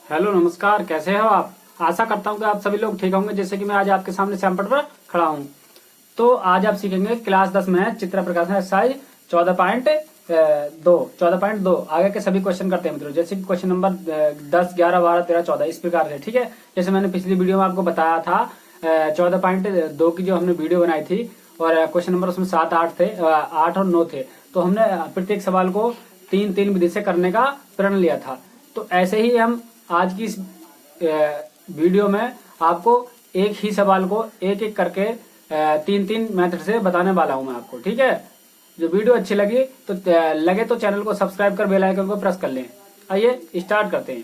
Hello नमस्कार, कैसे हो आप। आशा करता हूँ कि आप सभी लोग ठीक होंगे। जैसे कि मैं आज आपके सामने सैंपल पर खड़ा हूँ। तो आज आप सीखेंगे क्लास 10 में चित्र प्रकाशन एक्सरसाइज 14.2 आगे के सभी क्वेश्चन करते हैं मित्रों। जैसे कि क्वेश्चन नंबर 10, 11, 12, 13, 14 इस प्रकार से। ठीक है, जैसे मैंने पिछली वीडियो में आपको बताया था 14.2 की जो हमने वीडियो बनाई थी और क्वेश्चन नंबर उसमें 7, 8 थे, 8 और 9 थे। तो हमने प्रत्येक सवाल को 3-3 विधि से करने का प्रण लिया था। तो ऐसे ही हम आज की इस वीडियो में आपको एक ही सवाल को एक एक करके 3-3 मेथड से बताने वाला हूं मैं आपको। ठीक है, जो वीडियो अच्छी लगी तो लगे तो चैनल को सब्सक्राइब कर बेल आइकन को प्रेस कर लें। आइए स्टार्ट करते हैं।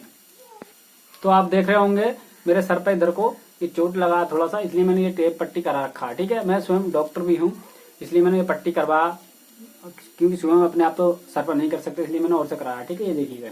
तो आप देख रहे होंगे मेरे सर पे इधर को ये चोट लगा थोड़ा सा, इसलिए मैंने ये टेप पट्टी करा रखा है। ठीक है, मैं स्वयं डॉक्टर भी हूँ, इसलिए मैंने ये पट्टी करवा, क्योंकि स्वयं अपने आप तो सर पर नहीं कर सकते, इसलिए मैंने और से कराया। ठीक है, ये देखिएगा।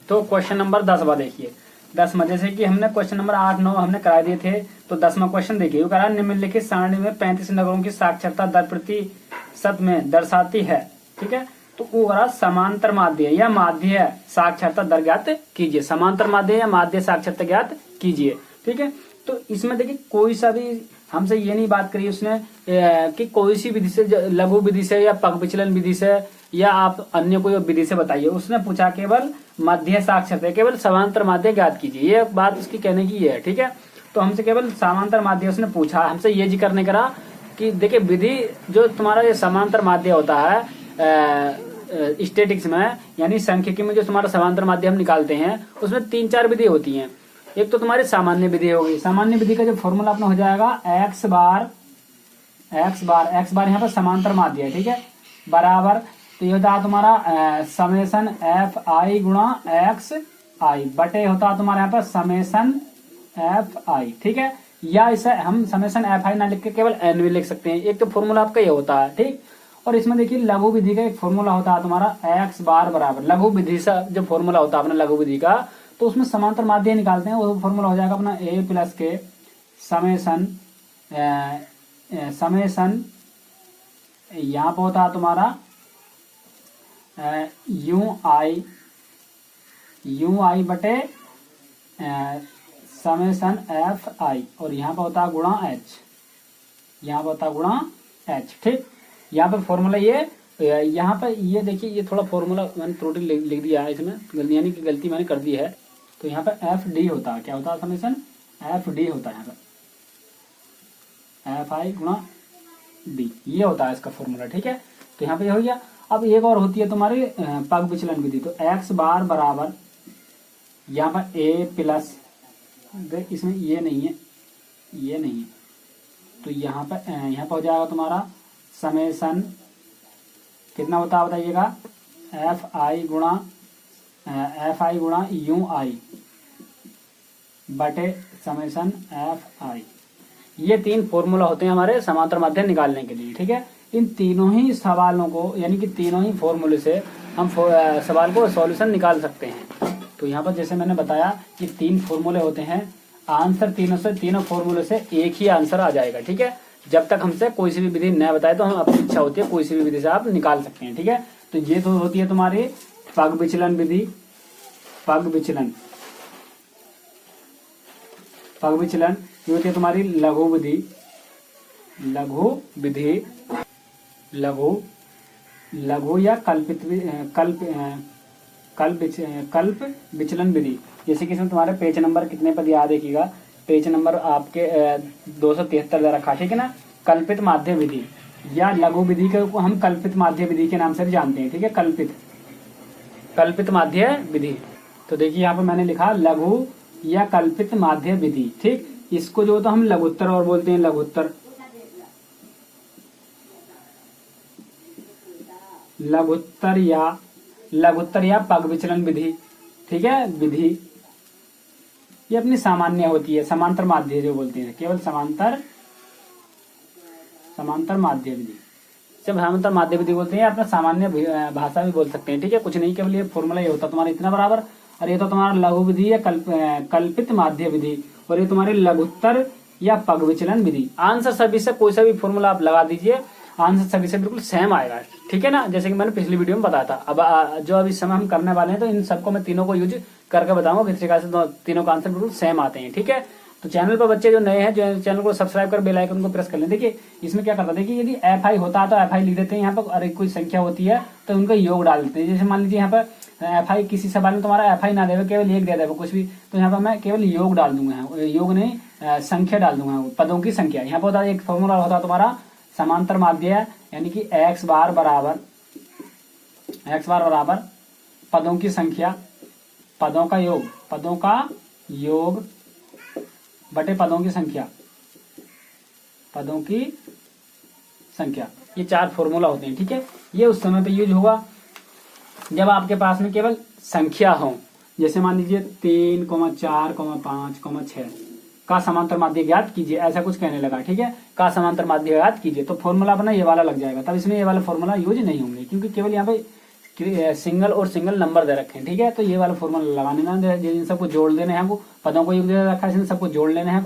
तो क्वेश्चन नंबर 10 देखिए। 10 में जैसे कि हमने क्वेश्चन नंबर 8, 9 हमने करा दिए थे। तो 10वां क्वेश्चन देखिए, करा निम्नलिखित सारणी में 35 नगरों की साक्षरता दर प्रतिशत में दर्शाती है। ठीक है, तो वो करा समांतर माध्य या माध्य साक्षरता दर ज्ञात कीजिए। समांतर माध्य या माध्य साक्षरता ज्ञात कीजिए। ठीक है, तो इसमें देखिए कोई सा भी हमसे ये नहीं बात करी उसने कि कोई सी विधि से, लघु विधि से या पग विचलन विधि से या आप अन्य कोई विधि से बताइए। उसने पूछा केवल मध्य साक्षरता, केवल समांतर माध्य ज्ञात कीजिए। ये बात उसकी कहने की ये है। ठीक है, तो हमसे केवल समांतर माध्य उसने पूछा, हमसे ये जिक्र नहीं करा कि देखिए विधि जो तुम्हारा ये समांतर माध्य होता है स्टेटिक्स में, यानी सांख्यिकी में जो तुम्हारा समांतर माध्य हम निकालते हैं उसमें 3-4 विधि होती हैं। एक तो तुम्हारी सामान्य विधि होगी। सामान्य विधि का जो फॉर्मूला अपना हो जाएगा एक्स बार यहाँ पर समांतर माध्य है। ठीक है, बराबर, तो ये होता है तुम्हारा समेसन एफ आई गुणा एक्स आई बटे होता है तुम्हारा यहाँ पर समेसन एफ आई। ठीक है, या इसे हम समेसन एफ आई ना लिख के केवल एन भी लिख सकते हैं। एक तो फॉर्मूला आपका ये होता है। ठीक, और इसमें देखिए लघु विधि का एक फॉर्मूला होता है तुम्हारा एक्स बार बराबर, लघु विधि से जो फॉर्मूला होता है अपना लघु विधि का, तो उसमें समांतर माध्य निकालते हैं। वो फॉर्मूला हो जाएगा अपना ए प्लस के समेसन यहाँ पर होता है तुम्हारा यू आई बटे समेसन एफ आई, और यहाँ पर होता है गुणा एच, यहाँ पर होता है गुणा एच। ठीक, यहाँ पे फॉर्मूला ये, यहाँ पे ये देखिए, ये थोड़ा फॉर्मूला मैंने त्रुटि लिख दिया है इसमें, यानी कि गलती मैंने कर दी है। तो यहाँ पे एफ डी होता है, क्या होता है समेसन एफ डी होता है, यहाँ पे एफ आई गुणा डी, ये होता है इसका फॉर्मूला। ठीक है, तो यहाँ पे ये हो गया। अब एक और होती है तुम्हारी पग विचलन विधि। तो एक्स बार बराबर यहाँ पर ए प्लस, इसमें ये नहीं है, तो यहाँ पर हो जाएगा तुम्हारा समेसन कितना होता है बताइएगा, एफ आई गुणा यू आई बटे समेसन एफ आई। ये 3 फॉर्मूला होते हैं हमारे समांतर माध्य निकालने के लिए। ठीक है, इन तीनों ही सवालों को, यानी कि तीनों ही फॉर्मूले से हम सवाल को सॉल्यूशन निकाल सकते हैं। तो यहाँ पर जैसे मैंने बताया कि 3 फॉर्मूले होते हैं, आंसर तीनों फॉर्मूले से एक ही आंसर आ जाएगा। ठीक है, जब तक हमसे कोई सी भी विधि न बताए तो हम अपनी इच्छा होती है कोई सी भी विधि से आप निकाल सकते हैं। ठीक है, तो ये तो होती है तुम्हारी पग विचलन विधि। पग विचलन ये होती है तुम्हारी लघु या कल्प विचलन विधि। जैसे कि इसमें तुम्हारे पेज नंबर कितने पर याद देखिएगा, पेज नंबर आपके 273 दे रखा। ठीक है ना, कल्पित माध्य विधि या लघु विधि को हम कल्पित माध्य विधि के नाम से भी जानते हैं। ठीक है, कल्पित माध्य विधि। तो देखिए यहाँ पर मैंने लिखा लघु या कल्पित माध्य विधि। ठीक, इसको जो तो हम लघुत्तर और बोलते हैं, लघुत्तर या पग विचलन विधि। ठीक है, विधि ये अपनी सामान्य होती है, समांतर माध्य जो बोलते हैं, केवल समांतर माध्य विधि। जब समांतर माध्य विधि बोलते हैं अपना सामान्य भाषा भी बोल सकते हैं। ठीक है, कुछ नहीं, केवल ये फॉर्मूला ये होता है तुम्हारा इतना बराबर, और ये तो तुम्हारा लघु विधि या कल्पित माध्य विधि, और ये तुम्हारी लघुत्तर या पग विचलन विधि। आंसर सभी से कोई सा भी फॉर्मूला आप लगा दीजिए, आंसर सभी से बिल्कुल सेम आएगा, ठीक है ना, जैसे कि मैंने पिछली वीडियो में बताया था। अब जो अभी समय हम करने वाले हैं तो इन सबको मैं तीनों को यूज करके बताऊंगा किस तरीके से तीनों का आंसर बिल्कुल सेम आते हैं, ठीक है। तो चैनल पर बच्चे जो नए हैं जो चैनल को सब्सक्राइब कर बेल आइकन को प्रेस कर लें। देखिए इसमें क्या करता है, देखिए यदि एफ आई होता है तो एफ आई लिख देते हैं यहाँ पर, और एक कोई संख्या होती है तो उनका योग डाल देते हैं। जैसे मान लीजिए यहाँ पर एफ आई किसी सवाल में तुम्हारा एफ आई ना देवे, केवल एक दे देवे कुछ भी, तो यहाँ पर मैं केवल योग डाल दूंगा, योग नहीं संख्या डाल दूंगा, पदों की संख्या। यहाँ पर होता है एक फॉर्मूला होता है तुम्हारा समांतर माध्य, यानी कि एक्स बार बराबर पदों की संख्या, पदों का योग बटे पदों की संख्या, ये 4 फॉर्मूला होते हैं, ठीक है। ये उस समय पे यूज होगा जब आपके पास में केवल संख्या हो, जैसे मान लीजिए 3, 4, 5, 6 का समांतर माध्य ज्ञात कीजिए, ऐसा कुछ कहने लगा, ठीक है, का समांतर माध्य ज्ञात कीजिए, तो फॉर्मूला अपना ये वाला लग जाएगा। तब इसमें ये वाला फॉर्मूला यूज नहीं होंगे, क्योंकि केवल यहाँ पे सिंगल और सिंगल नंबर दे रखे हैं, ठीक है। तो ये वाला फॉर्मूला लगाने ना, इन सबको जोड़ देने हैं, पदों को योग दे रखा है, सबको जोड़ लेने हैं,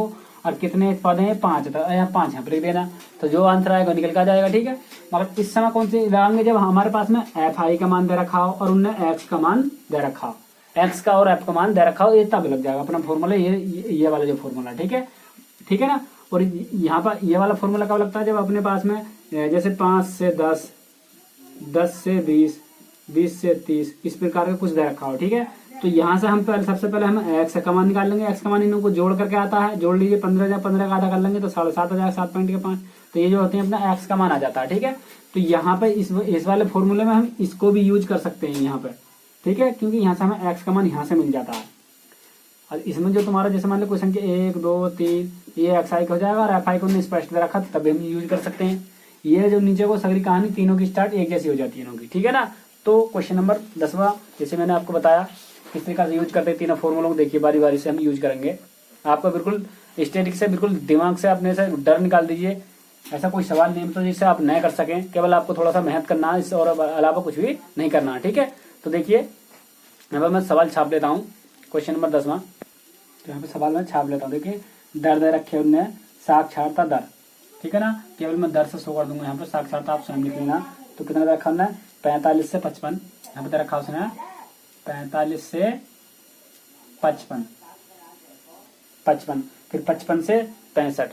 और कितने पद हैं 5, तो यहाँ 5 यहाँ पर लिख देना, तो जो आंसर आएगा निकल का जाएगा, ठीक है। मगर इस समय कौन सी लगाएंगे, जब हमारे पास में एफ आई का मान दे रखा हो और उनने एक्स का मान दे रखा हो, एक्स का और एफ का मान दे रखा हो, ये तब लग जाएगा अपना फॉर्मूला, ये वाला जो फॉर्मूला, ठीक है ना। और यहाँ पर ये वाला फॉर्मूला कब लगता है, जब अपने पास में जैसे 5 से 10, 10 से 20, 20 से 30 इस प्रकार का कुछ दे रखा हो, ठीक है। तो यहाँ से हम सबसे पहले हम एक्स का मान निकाल लेंगे, एक्स का मान इन लोगों को जोड़ करके आता है, जोड़ लीजिए 15 का आधा कर लेंगे तो 7.5 हो जाएगा, 7.5, तो ये जो होते हैं अपना एक्स का मान आ जाता है, ठीक है। तो यहाँ पे इस वाले फॉर्मूले में हम इसको भी यूज कर सकते हैं यहाँ पे, ठीक है, क्योंकि यहाँ से हमें एक्स का मान यहाँ से मिल जाता है। और इसमें जो तुम्हारा जैसे मान लो क्वेश्चन के 1, 2, 3 ये एक्स आई का हो जाएगा, और एफ आई को स्पष्ट रखा तभी हम यूज कर सकते हैं। ये जो नीचे को सगरी कहानी तीनों की स्टार्ट एक जैसी हो जाती है इनकी, ठीक है ना। तो क्वेश्चन नंबर 10वां, जैसे मैंने आपको बताया किस तरीके से यूज करते हैं तीनों फॉर्मूलों को, देखिए बारी बारी से हम यूज करेंगे। आपको बिल्कुल स्टैटिक से बिल्कुल दिमाग से अपने से डर निकाल दीजिए, ऐसा कोई सवाल नहीं तो जिससे आप न कर सकें, केवल आपको थोड़ा सा मेहनत करना है, इससे और अलावा कुछ भी नहीं करना है, ठीक है। तो देखिए यहाँ पर मैं सवाल छाप लेता हूँ, क्वेश्चन नंबर 10वां, तो यहाँ पे सवाल मैं छाप लेता हूँ। देखिए दर दे रखे उनने साक्षरता दर, ठीक है ना, केवल मैं दर से शो कर दूंगा यहाँ पर, साक्षरता आप स्वयं लिख लेना। तो कितना दे रखा हमने 45 से 55, यहाँ पे दे रखा उसने 45 से 55, फिर 55 से 65।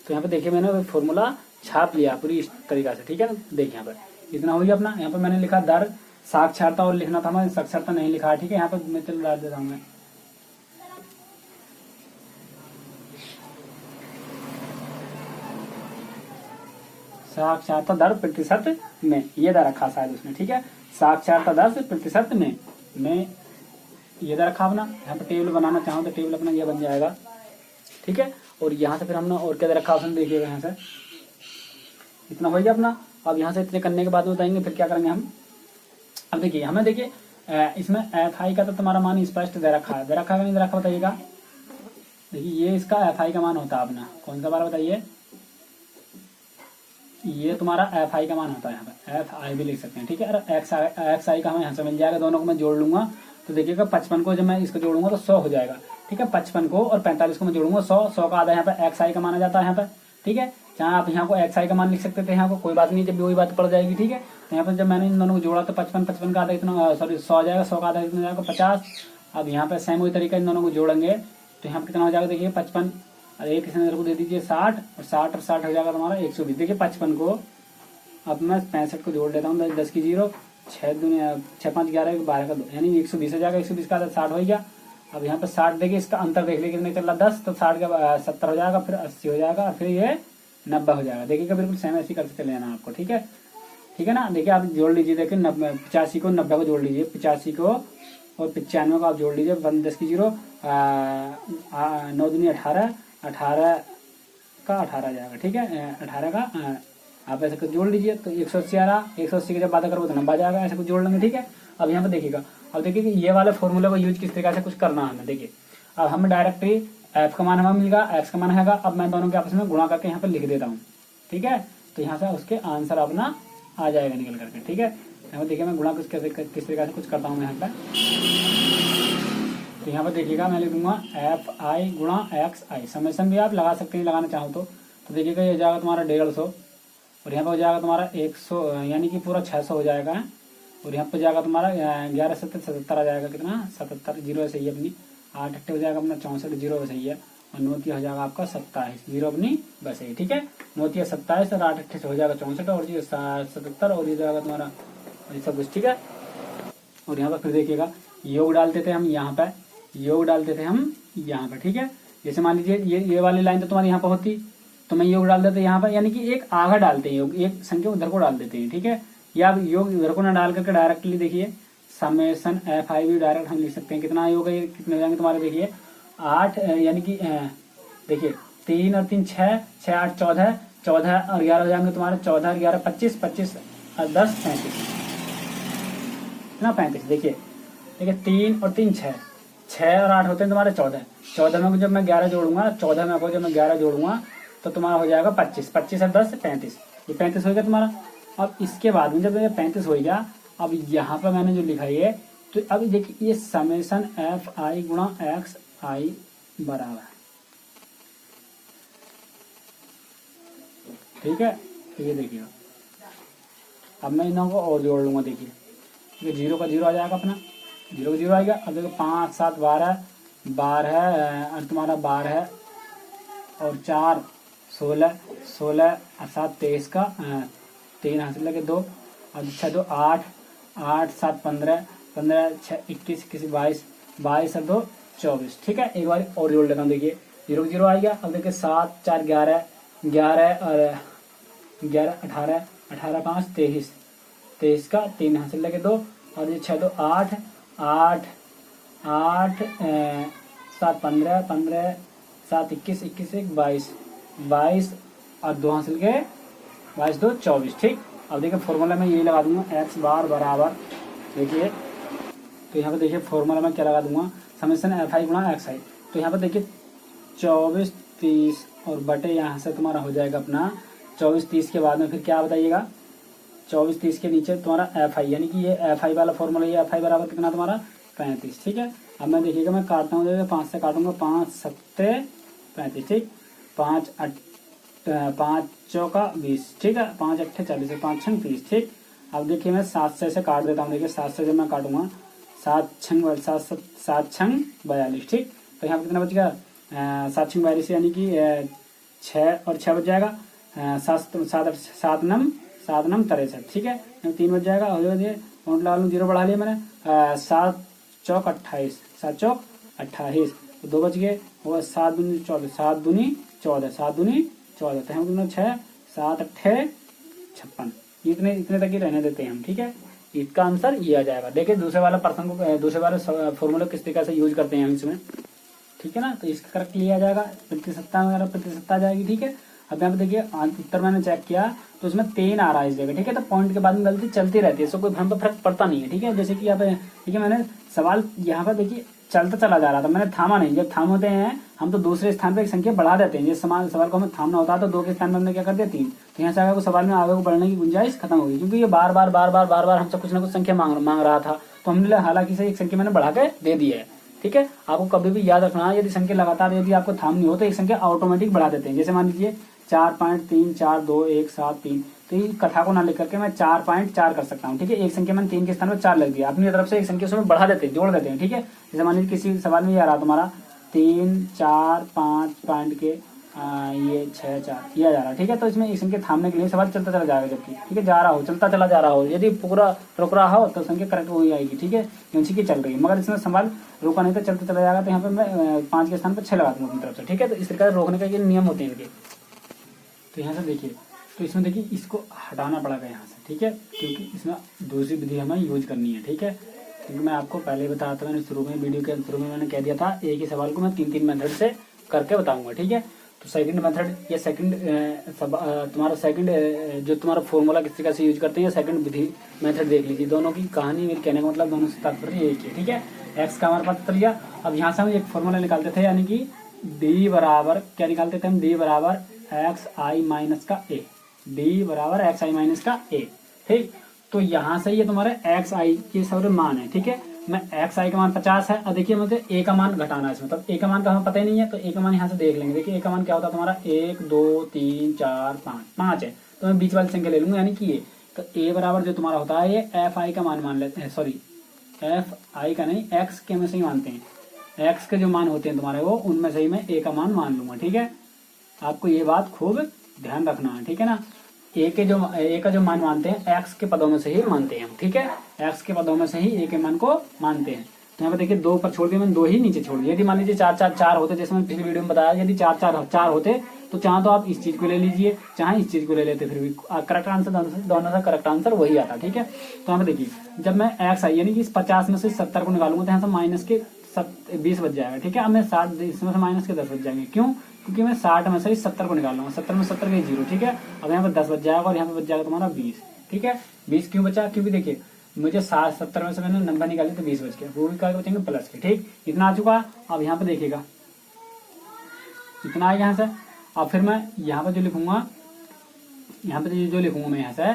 तो यहाँ पे देखिए मैंने फॉर्मूला छाप लिया पूरी इस तरीका से, ठीक है ना। देखिए यहाँ पर इतना हो गया अपना, यहाँ पर मैंने लिखा दर साक्षरता, और लिखना था मैं साक्षरता नहीं लिखा, ठीक है। यहाँ पर मैं चल डाल देता हूँ मैं, साक्षरता दर प्रतिशत में, ये दर रखा शायद उसने, ठीक है, साक्षरता दर प्रतिशत में ये दर रखा अपना। यहाँ पर टेबल बनाना चाहो तो टेबल अपना ये बन जाएगा, ठीक है। और यहाँ से फिर हमने और क्या दे रखा ऑप्शन देखिएगा, यहाँ से इतना हो गया अपना। अब यहाँ से इतने करने के बाद बताएंगे फिर क्या करेंगे हम। अब देखिए हमें देखिए इसमें एफ आई का तो तुम्हारा मान स्पष्ट दे रखा है, नहीं दे रखा बताइएगा। देखिए ये इसका एफ आई का मान होता है अपना, कौन सा बार बताइए, ये तुम्हारा एफ आई का मान होता है, यहाँ पर एफ आई भी लिख सकते हैं, ठीक है। और एक्स आई का हमें यहाँ से मिल जाएगा, दोनों को मैं जोड़ लूंगा तो देखिएगा 55 को जब मैं इसको जोड़ूंगा तो 100 हो जाएगा, ठीक है। 55 को और 45 को मैं जोड़ूंगा 100 का आधा यहाँ पे एक्स आई का माना जाता है यहाँ पे, ठीक है। जहाँ आप यहाँ को एक्स आई का मान लिख सकते थे, यहाँ को कोई बात नहीं, जब भी वही बात पड़ जाएगी, ठीक है। तो यहाँ पर जब मैंने इन दोनों को जोड़ा तो 55 का आधा इतना, सॉरी 100 आ जाएगा, 100 का आधा इतना हो जाएगा 50। अब यहाँ पे सेम वही तरीका इन दोनों को जोड़ेंगे तो यहाँ पर कितना हो जाएगा, देखिए 55 और एक इसने को दे दीजिए 60 और 60 हो जाएगा तुम्हारा 120। देखिए 55 को अब मैं 65 को जोड़ लेता हूँ, 10 की 0, 6 दूनी 6 5 11 12 का 2 यानी 120 हो जाएगा, 120 का 60 हो गया। अब यहाँ पे 60 देखिए इसका अंतर देख लीजिए कितने चल रहा 10, तो 60 का 70 हो जाएगा, फिर 80 हो जाएगा और फिर ये 90 हो जाएगा। देखिएगा बिल्कुल सेम ऐसी करते चले जाना आपको, ठीक है, ठीक है ना। देखिए आप जोड़ लीजिए, देखिए 85 को 90 को जोड़ लीजिए, 85 को और 95 को आप जोड़ लीजिए, 10 की 0 9 दूनी 18 का 18 आ जाएगा, ठीक है। 18 का आप ऐसे कुछ जोड़ लीजिए तो 180 आ रहा, 180 की जब बात करोगे तो 90 आ जाएगा, ऐसे कुछ जोड़ लेंगे, ठीक है। अब यहाँ पे देखिएगा, अब देखिए कि ये वाले फॉर्मूले को यूज किस तरीके से कुछ करना है हमें। देखिए अब हमें डायरेक्टली एफ का मान हमें मिलेगा, एक्स का मान हैगा, अब मैं दोनों के आपस में गुणा करके यहाँ पे लिख देता हूँ, ठीक है। तो यहाँ से उसके आंसर अपना आ जाएगा निकल करके, ठीक है। यहाँ पे देखिए मैं गुणा किस तरीके से कुछ करता हूँ मैं यहाँ पे, तो यहाँ पर देखिएगा मैं लिख दूंगा एफ आई गुणा एक्स आई, समेसन भी आप लगा सकते हैं लगाना चाहो तो देखिएगा ये जाएगा तुम्हारा 150 और यहाँ पे हो जाएगा तुम्हारा 100 यानी कि पूरा 600 हो जाएगा। और यहाँ पे जाएगा तुम्हारा 11 77 आ जाएगा, कितना 77, जीरो सही है अपनी। 8 अट्ठे हो जाएगा अपना 64, जीरो सही है। और 9 हो जाएगा आपका 27, जीरो अपनी बस है, ठीक है। 9 27 और 8 अट्ठे से हो जाएगा 64 और ये 77 और ये जाएगा तुम्हारा और सब कुछ, ठीक है। और यहाँ पर फिर देखिएगा योग डालते थे हम यहाँ पे, योग डालते थे हम यहाँ पे, ठीक है। जैसे मान लीजिए ये वाली लाइन तो तुम्हारी यहाँ पर होती, तो मैं योग डाल देते यहाँ पर, यानी कि एक आगे डालते हैं योग, एक संख्या उधर को डाल देते हैं, ठीक है। या आप योग उधर को ना डाल करके डायरेक्टली देखिए समेशन FI भी डायरेक्ट हम लिख सकते हैं। कितना योग है, कितने हो जाएंगे तुम्हारे, देखिए 8 यानी कि देखिए 3 और 3 6, 6 8 14, 14 और 11 हो जाएंगे तुम्हारे 14 और 11 25, 25 और 10 35, कितना 35। देखिए 3 और 3 6, 6 और 8 होते हैं तुम्हारे 14, 14 में जब मैं 11 जोड़ूंगा, 14 में जब मैं 11 जोड़ूंगा तो तुम्हारा हो जाएगा 25, 25 और 10 35, ये 35 हो गया तुम्हारा। अब इसके बाद में जब ये 35 हो गया, अब यहाँ पर मैंने जो लिखा है तो अब देखिए ये समेशन FI गुणा XI बराबर, ठीक है। तो ये देखिए अब मैं इन को और जोड़ लूंगा, देखिए 0 का 0 आ जाएगा अपना, 0 का 0 आएगा। अब देखो 5 7 12 12 और तुम्हारा 12 और 4 16, 16 और 7 23 का 3 हासिल लगे 2 और 6 2 8, 8 7 15, 15 6 21 21 22, 22 और 2 24, ठीक है। एक बार और जोड़ लेता हूँ, देखिए 0 0 आ गया। अब देखिए 7 4 11, 11 और 11 18, 18 5 23, 23 का 3 हासिल लगे 2 और ये 6 2 8, 8 8 7 15, 15 7 21 21 1 22, 22 और 2 हासिल के 22 2 24, ठीक। अब देखिए फॉर्मूला में ये लगा दूंगा x बार बराबर, देखिए तो यहाँ पे देखिए फॉर्मूला में क्या लगा दूंगा, समेशन FI गुणा XI। तो यहाँ पे देखिए 24 30 और बटे यहाँ से तुम्हारा हो जाएगा अपना 24 30 के बाद में फिर क्या बताइएगा, 24 30 के नीचे तुम्हारा FI, यानी कि ये FI वाला फॉर्मूला, ये FI बराबर कितना तुम्हारा 35, ठीक है। अब मैं देखिएगा मैं काटता हूँ, देखिए 5 से काटूंगा, 5 7 35, ठीक। 5 चौका 20, ठीक है। 5 अट्ठे 40, 5 6 30, ठीक। अब देखिए मैं 7 से काट देता हूँ, देखिए 7 से जब मैं काटूंगा 7 6 42, ठीक। तो यहाँ पर कितना बच गया, 7 6 42 यानी कि 6 और 6 बच जाएगा, 7 9 63, ठीक है। 3 बच जाएगा, हो जाएगा काउंट लगा लूँ, 0 बढ़ा लिया मैंने, 7 चौक 28, 7 चौक 28, तो 2 बच गए, वो 7 दूनी 14, 7 दूनी 14, 7 दूनी 14, तो हम कितना 6 7 अट्ठे 56, इतने तक ही रहने देते हैं हम, ठीक है। इसका आंसर ये आ जाएगा। देखिए दूसरे वाला पर्सन को, दूसरे वाले फॉर्मूला किस तरीके से यूज करते हैं हम इसमें, ठीक है ना। तो इसका करेक्ट लिया जाएगा, प्रतिशतता वगैरह प्रतिशतता आ जाएगी, ठीक है। अब यहाँ पे देखिए उत्तर मैंने चेक किया तो उसमें 3 आ रहा है इस जगह, ठीक है। तो पॉइंट के बाद में गलती चलती रहती है, इससे कोई हम पे फर्क पड़ता नहीं है, ठीक है। जैसे कि यहाँ पे ठीक है, मैंने सवाल यहाँ पे देखिए चलता चला जा रहा था, मैंने थामा नहीं। जब थाम होते हैं हम तो दूसरे स्थान पे एक संख्या बढ़ा देते हैं, जिस सवाल को हमें थामना होता है तो 2 के स्थान में हमने क्या कर दिया 3, तो यहाँ से आगे को सवाल में आगे को बढ़ने की गुंजाइश खत्म होगी, क्योंकि ये बार बार हमसे कुछ ना कुछ संख्या मांग रहा था। तो हमने हालांकि से एक संख्या मैंने बढ़ा के दे दी है, ठीक है। आपको कभी भी याद रखना है, यदि संख्या लगातार यदि आपको थामनी हो तो एक संख्या ऑटोमेटिक बढ़ा देते हैं। जैसे मान लीजिए 4.3 4 2 1 7 3, तो ये कथा को ना लिख करके मैं 4.4 कर सकता हूँ, ठीक है। एक संख्या मैंने 3 के स्थान पर 4 लग दिया, अपनी तरफ से एक संख्या उसमें बढ़ा देते हैं, जोड़ देते हैं, ठीक है। जैसे मान लीजिए किसी सवाल में ये आ रहा तुम्हारा 3 4 5 पॉइंट के ये 6 4 ये आ जा रहा, ठीक है। तो इसमें एक संख्या थामने के लिए सवाल चलता चला जाएगा, जबकि ठीक है जा रहा हो, चलता चला जा रहा हो, यदि पूरा रुक रहा हो तो संख्या करेक्ट हो आएगी, ठीक है, क्योंकि की चल रही है। मगर इसमें सवाल रुका नहीं तो चलता चला जाएगा, तो यहाँ पे मैं 5 के स्थान पर 6 लगा दूंगा अपनी तरफ से, ठीक है। तो इस प्रकार रोकने का ये नियम होते हैं इनके। तो यहाँ से देखिए, तो इसमें देखिए इसको हटाना पड़ेगा यहाँ से, ठीक है, क्योंकि इसमें दूसरी विधि हमें यूज करनी है, ठीक है। क्योंकि मैं आपको पहले बताया था, मैंने शुरू में वीडियो के शुरू में मैंने कह दिया था एक ही सवाल को मैं 3 मेथड से करके बताऊंगा, ठीक है। तो सेकंड मेथड, ये सेकंड तुम्हारा सेकंड जो तुम्हारा फॉर्मूला किस तरीके से यूज करते हैं, सेकंड विधि मेथड देख लीजिए। दोनों की कहानी मेरे कहने का मतलब दोनों से तात्पर्य एक है, ठीक है। एक्स का हमारे पास पता लिया, अब यहाँ से हम एक फॉर्मूला निकालते थे, यानी कि डी बराबर क्या निकालते थे हम, डी बराबर एक्स आई माइनस का ए, डी बराबर एक्स आई माइनस का ए, ठीक। तो यहाँ से ये तुम्हारे एक्स आई के सारे मान है, ठीक है। मैं एक्स आई का मान 50 है, और देखिए मुझे ए का मान घटाना है इसमें, तो ए का मान का हमें पता ही नहीं है, तो ए का मान यहाँ से देख लेंगे। देखिए ए का मान क्या होता है तुम्हारा 1 2 3 4 5 5 है, तो मैं बीच वाली संख्या ले लूंगा, यानी कि ये। तो ए बराबर जो तुम्हारा होता है ये एफ आई का मान लेते हैं, सॉरी एफ आई का नहीं, एक्स के में से ही मानते हैं। एक्स के जो मान होते हैं तुम्हारे वो, उनमें से ही मैं ए का मान लूंगा। ठीक है, आपको ये बात खूब ध्यान रखना है। ठीक है ना, ए का जो मान मानते हैं एक्स के पदों में से ही मानते हैं हम। ठीक है, एक्स के पदों में से ही ए के मान को मानते हैं। तो यहाँ पे देखिए 2 पर छोड़ दिया मैंने, 2 ही नीचे छोड़ दिया। यदि मान लीजिए 4 4 4 होते, जैसे मैंने पिछली वीडियो में बताया, यदि 4 4 4 होते तो चाहे तो आप इस चीज को ले लीजिए, चाहे इस चीज को ले लेते, फिर भी करेक्ट आंसर दोनों का करेक्ट आंसर वही आता। ठीक है, तो यहाँ पे देखिए जब मैं एक्स आई यानी कि इस 50 में से 70 को निकालूंगा तो यहाँ से माइनस के 20 बच जाएगा। ठीक है, अब मैं 60 इसमें से माइनस के 10 बच जाएंगे। क्यों? क्योंकि मैं 60 में से 70 को निकाल लूंगा, 70 में 70 गई 0। ठीक है, अब यहाँ पे 10 बच जाएगा और यहाँ पे बच जाएगा तुम्हारा 20। ठीक है, 20 क्यों बचा? क्योंकि देखिए मुझे 70 में से मैंने नंबर निकाले तो 20 बच गया, वो भी क्या बचेंगे प्लस के। ठीक, इतना आ चुका। अब यहाँ पे देखिएगा इतना आएगा यहाँ से। अब फिर मैं यहाँ पे जो लिखूंगा, यहाँ पे जो लिखूंगा मैं यहाँ से,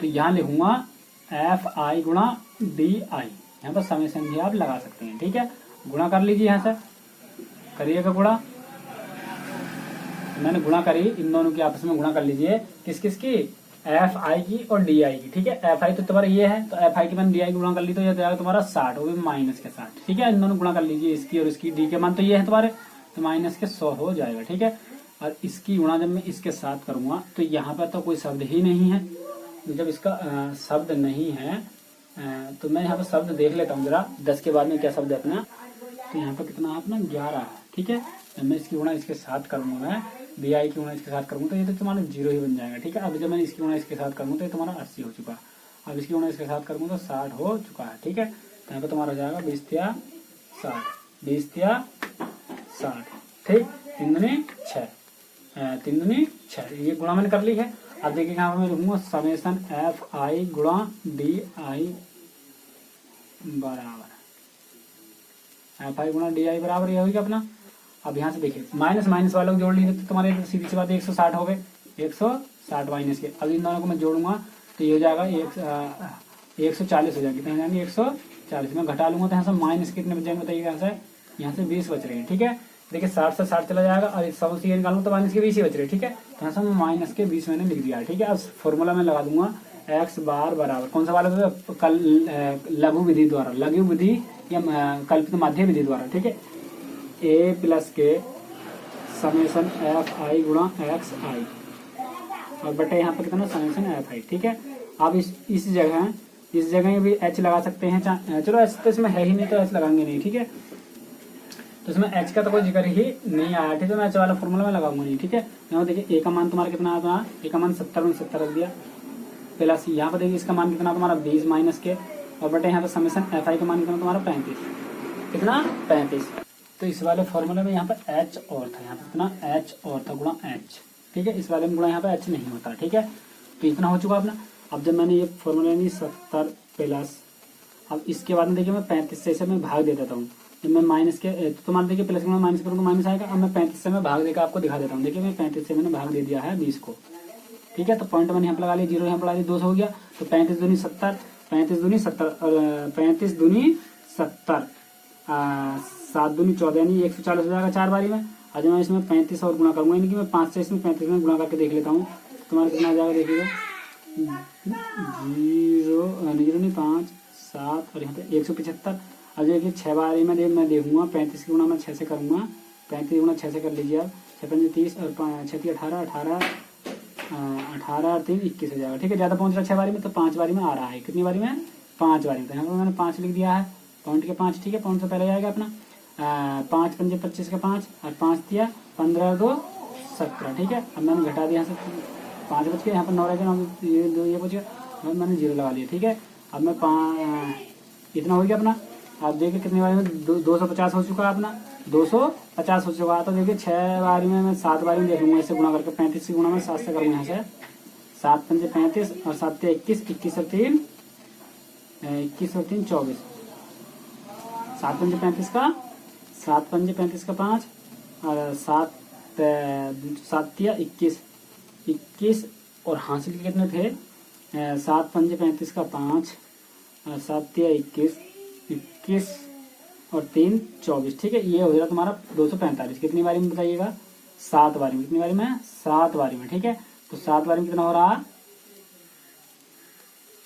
तो यहाँ लिखूंगा एफ आई गुणा डी आई। यहाँ पर समेशन भी आप लगा सकते हैं। ठीक है, गुणा कर लीजिए, यहाँ से करिएगा गुणा। मैंने गुणा करी, इन दोनों की आपस में गुणा कर लीजिए। किस किस की? एफ आई की और डी आई की। ठीक है, एफ आई तो तुम्हारा ये है, तो एफ आई की मैंने डी आई की गुणा कर ली, तो ये जाएगा तुम्हारा 60, वो भी माइनस के 60। ठीक है, इन दोनों गुणा कर लीजिए, इसकी और इसकी। डी के मान तो ये है तुम्हारे, तो माइनस के 100 हो जाएगा। ठीक है, और इसकी गुणा जब मैं इसके साथ करूंगा तो यहाँ पर तो कोई शब्द ही नहीं है। जब इसका शब्द नहीं है तो मैं यहाँ पर शब्द देख लेता हूँ जरा, 10 के बाद में क्या शब्द है अपना। तो यहाँ पर कितना अपना 11 है। ठीक है, जब मैं इसकी गुणा इसके साथ करूंगा, मैं डी आई की गुणा इसके साथ करूंगा तो ये तो तुम्हारा 0 ही बन जाएगा। ठीक है, अब जब मैं इसकी गुणा इसके साथ करूंगा तो ये तुम्हारा 80 हो चुका। अब इसकी गुणा इसके साथ करूंगा तो 60 हो चुका है। ठीक है, तो यहाँ पे तुम्हारा हो जाएगा 20 या 60, 20 या 60। ठीक, 3 दूनी 6, 3 दूनी 6, ये गुणा मैंने कर ली है। अब देखिए यहाँ पे मैं लिखूंगा समेशन एफ आई गुणा डी आई बराबर एफ आई गुणा डी आई बराबर ये होगा अपना। अब यहाँ से देखिए माइनस माइनस वालों को जोड़ लीजिए तो तुम्हारे सीधी सी बात 160 हो गए, 160 माइनस के। अब इन दोनों को मैं जोड़ूंगा तो ये हो जाएगा 140 हो जाएगी, तो यहाँ 140 में घटा लूंगा तो यहाँ से माइनस कितने बच जाएंगे बताइए। यहाँ से 20 बच रहे हैं। ठीक है, देखिए 60 से 60 चला जाएगा और 100 से ये निकालूंगा तो माइनस के 20 ही बच रहे हैं। ठीक है, तो यहाँ से मैं माइनस के 20 मैंने लिख दिया। ठीक है, अब फॉर्मूला में लगा दूंगा एक्स बार बराबर कौन सा वाला कल लघु विधि द्वारा, लघु विधि या कल्पित माध्य विधि द्वारा। ठीक है, ए प्लस के समेशन एफ आई गुणा एक्स आई और बटे यहाँ पर कितना समेशन एफ आई। ठीक है, आप इस जगह भी एच लगा सकते हैं। चलो एच तो इसमें है ही नहीं तो एच लगाएंगे नहीं। ठीक है, तो इसमें एच का तो कोई जिक्र ही नहीं आया। ठीक है, मैं एच वाला फॉर्मूला में लगाऊंगा नहीं। ठीक है, यहाँ देखिए ए का मान तुम्हारा कितना आता, ए का मान 70 में 70 रख दिया, प्लस यहाँ पर देखिए इसका मान कितना तुम्हारा 20 माइनस के और बटे यहाँ पर समेशन एफ आई का मान कितना तुम्हारा 35, कितना 35। तो इस वाले फॉर्मूले में यहाँ पर एच और था, यहाँ पर कितना एच और था गुणा एच। ठीक है, इस वाले में गुणा यहाँ पे एच नहीं होता। ठीक है, तो इतना हो चुका अपना। अब जब मैंने ये फॉर्मूला नहीं 70 प्लस, अब इसके बाद में देखिए मैं 35 से मैं भाग दे देता हूँ। जब मैं माइनस के तो तुम्हारा देखिए प्लस में माइनस करूँगा माइनस आएगा। अब मैं 35 से मैं भाग देकर आपको दिखा देता हूँ। देखिए मैं 35 से मैंने भाग दे दिया है 20 को। ठीक है, तो पॉइंट मैंने यहाँ पर लगा लिया, 0 यहाँ पर लगा लिया, 200 हो गया। तो 35 दूनी 70, 35 दूनी 70 और 35 दूनी 70, 7 दूनी 14 यानी 140 हो जाएगा 4 बारी में। आज मैं इसमें 35 और गुणा करूंगा, यानी कि मैं 5 से इसमें 35 में गुणा करके देख लेता हूँ तुम्हारा कितना आ जाएगा। देखिएगा 0 नहीं 5 7 और यहाँ पे 175। अब देखिए 6 बारी में मैं देखूंगा 35 की गुणा मैं 6 से करूंगा, 35 गुणा 6 से कर लीजिए आप, 6 30 और 6 18 18 3 21 हो जाएगा। ठीक है, ज्यादा पहुंच रहा है 6 बारी में तो 5 बारी में आ रहा है। कितनी बारी में? 5 बारी में। तो यहाँ पर मैंने 5 लिख दिया है, पॉइंट के 5। ठीक है, पॉइंट से पहले जाएगा अपना 5 पंजे 25 का 5 और 5 दिया 15 2 17। ठीक है, अब मैंने घटा दिया यहाँ से 5 बच गए, यहाँ पर 9 रह गया, ये 2 ये बच गया, मैंने 0 लगा लिया। ठीक है, अब मैं इतना हो गया अपना। आप देखिए कितनी बारी में 250 हो चुका है अपना, 250 हो चुका है। तो देखिए 6 बारी में मैं 7 बारी में देख लूंगा इससे गुणा करके, 35 से गुणा मैं 7 से करूँगा यहाँ से, 7 पंजे 35 और 7 21, 21 और 3 24, 7 पंजे 35 का 7 पंजे 35 का 5 और 7 21 और हासिल के कितने थे 7 पंजे 35 का 5 और 7 21 और 3 24। ठीक है, ये हो जाएगा तुम्हारा 245। कितनी बारी में बताइएगा? 7 बारी में। कितनी बारी में? 7 बारी में। ठीक है, तो 7 बारी में कितना हो रहा है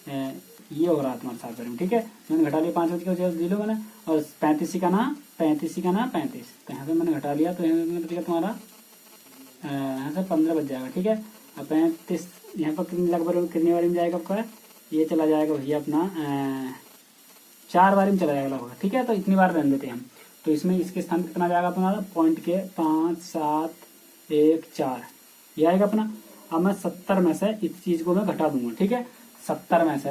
ये हो रहा है तुम्हारा 7 बारी, ठीक है। मैंने घटा लिया 5 बज के 0 मैंने, और 35 का ना 35 का ना 35, तो यहाँ पे मैंने घटा लिया, तो यहाँ पे बचेगा तुम्हारा यहाँ से 15 बच जाएगा, ठीक है। अब 35 यहाँ पर कितनी बारी में जाएगा आपका, ये चला जाएगा भैया अपना 4 बारी में चला जाएगा लगभग, ठीक है। तो इतनी बार रहने देते हैं हम, तो इसमें इसके स्थान पर कितना जाएगा तुम्हारा पॉइंट के 5 7 1 4 ये आएगा अपना। अब मैं 70 में से इस चीज को मैं घटा दूंगा, ठीक है। 70 में से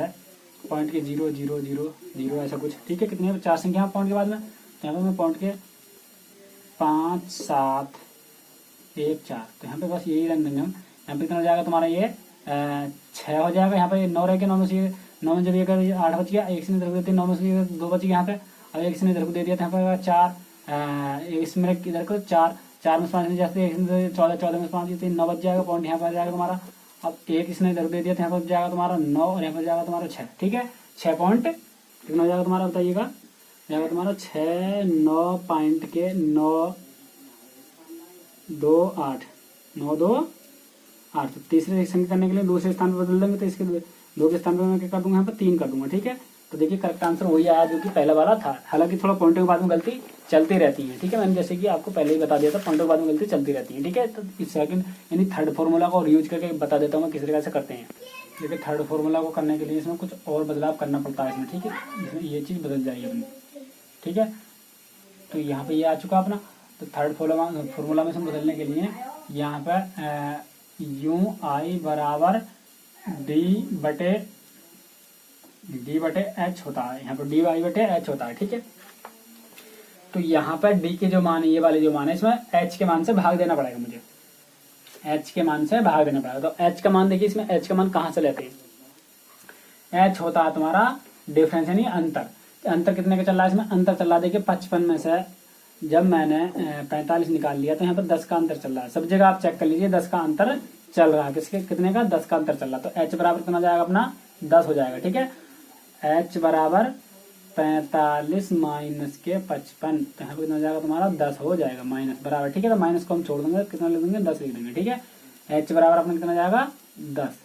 पॉइंट के 0 0 0 0 ऐसा कुछ, ठीक है। कितने 4 संख्या पॉइंट के बाद में, तो यहाँ पे मैं पॉइंट के 5 7 1 4, तो यहाँ पे बस यही रन देंगे हम। यहाँ पे कितना हो जाएगा तुम्हारा ये 6 हो जाएगा। यहाँ पे 9 रह के 9 में से 9 में जब ये 8 बच गया, एक से इधर को देते 9 में से 2 बच गया यहाँ पे, अब एक से इधर को दे दिया था यहाँ पे 4, इसमें इधर को 4 4 में 5 जाते 14 14 में 5 3 9 बच जाएगा, पॉइंट यहाँ पर आ जाएगा तुम्हारा। अब एक इसने इधर दे दिया था, यहाँ पर जाएगा तुम्हारा 9 और यहाँ पर जाएगा तुम्हारा 6, ठीक है। 6 पॉइंट कितना हो जाएगा तुम्हारा बताइएगा, जाएगा तुम्हारा 6 9 पॉइंट के 9 2 8 9 2 8, तो तीसरे संख्या करने के लिए दूसरे स्थान पर बदल देंगे, तो इसके 2 के स्थान पर मैं क्या कर दूंगा यहाँ पर 3 कर दूंगा, ठीक है। तो देखिए करेक्ट आंसर वही आया जो कि पहला वाला था। हालांकि थोड़ा पॉइंटों के बाद में गलती चलती रहती है, ठीक है। मैंने जैसे कि आपको पहले ही बता दिया था, पॉइंटों के बाद में गलती चलती रहती है, ठीक है। तो इस सेकंड यानी थर्ड फॉर्मूला को यूज करके बता देता हूँ मैं किस तरीके से करते हैं। देखिए थर्ड फॉर्मूला को करने के लिए इसमें कुछ और बदलाव करना पड़ता है इसमें, ठीक है। इसमें ये चीज बदल जाएगी अपनी, ठीक है। तो यहाँ पे ये आ चुका अपना, तो थर्ड फॉर्मूला में इसमें बदलने के लिए यहाँ पर UI बराबर D बटे H होता है, यहाँ पर DY बटे H होता है, ठीक है। तो यहाँ पर D के जो मान है, ये वाले जो मान है, इसमें H के मान से भाग देना पड़ेगा मुझे, H के मान से भाग देना पड़ेगा। तो H का मान देखिए, इसमें H का मान कहाँ से लेते हैं, H होता है तुम्हारा डिफरेंस यानी अंतर। अंतर कितने का चल रहा है इसमें, अंतर चल रहा है देखिए 55 में से जब मैंने 45 निकाल लिया, तो यहाँ पर 10 का अंतर चल रहा है। सब जगह आप चेक कर लीजिए 10 का अंतर चल रहा है, किसके कितने का 10 का अंतर चल रहा है। तो H बराबर कितना जाएगा अपना 10 हो जाएगा, ठीक है। H बराबर 45 माइनस के 55, तो यहाँ पे कितना हो जाएगा तुम्हारा 10 हो जाएगा माइनस बराबर, ठीक है। तो माइनस को हम छोड़ देंगे, कितना लिख देंगे 10 लिख देंगे, ठीक है। H बराबर अपना कितना जाएगा 10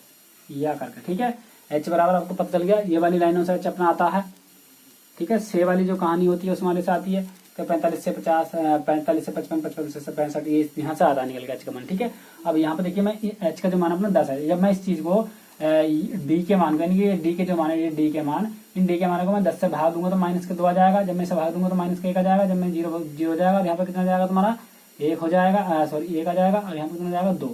या करके, ठीक है। H बराबर आपको पता चल गया, ये वाली लाइनों से H अपना आता है, ठीक है। से वाली जो कहानी होती है उसमें से आती है, तो 45 से 50 45 से 55 55 से 65 ये यहाँ से आता निकल गया H का मान, ठीक है। अब यहाँ पे देखिए मैं H का जो मान अपना 10 है, जब मैं इस चीज को D के मान यानी कि D के जो मान है, ये D के मान, इन D के मान को मैं 10 से भाग दूंगा तो माइनस के 2 आ जाएगा, जब मैं इसे भाग दूंगा तो माइनस का 1 आ जाएगा, जब मैं 0 हो जाएगा, यहाँ पे कितना जाएगा तुम्हारा 1 हो जाएगा, सॉरी 1 आ जाएगा, और यहाँ पे कितना जाएगा 2,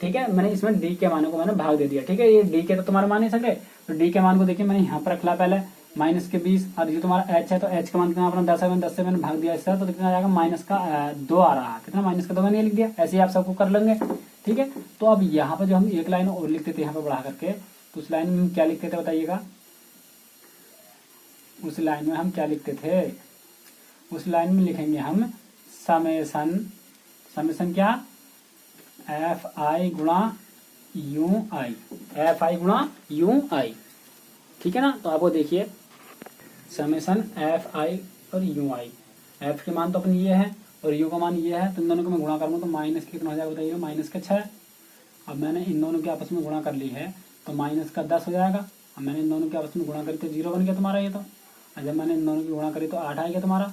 ठीक है। मैंने इसमें D के मानों को मैंने भाग दे दिया, ठीक है। ये D के तो तुम्हारे मान नहीं सकते, तो D के मान को देखिए मैंने यहाँ पर रख लिया पहले माइनस के 20, और ये तुम्हारा H है, तो H का मान कितना अपना 10 है, 10 से मैंने भाग दिया इसका, तो कितना आ जाएगा माइनस का 2 आ रहा है, कितना माइनस का 2 मैंने लिख दिया। ऐसे ही आप सबको कर लेंगे, ठीक है। तो अब यहाँ पर जो हम एक लाइन और लिखते थे यहाँ पे बढ़ा करके, तो उस लाइन में हम क्या लिखते थे बताइएगा, उस लाइन में हम क्या लिखते थे, उस लाइन में लिखेंगे हम समेसन क्या FI गुणा UI, FI गुणा UI, ठीक है ना। तो आपको देखिए समेसन FI और UI, F के मान तो अपनी ये है और U का मान ये है, तो इन दोनों को मैं गुणा करूंगा तो माइनस के कितना हो जाएगा बताइए, माइनस के 6। अब मैंने इन दोनों के आपस में गुणा कर ली है, तो माइनस का 10 हो जाएगा। अब मैंने इन दोनों के आपस में गुणा करी तो 0 बन गया तुम्हारा ये, तो और जब मैंने इन दोनों की गुणा करी तो 8 आ गया तुम्हारा।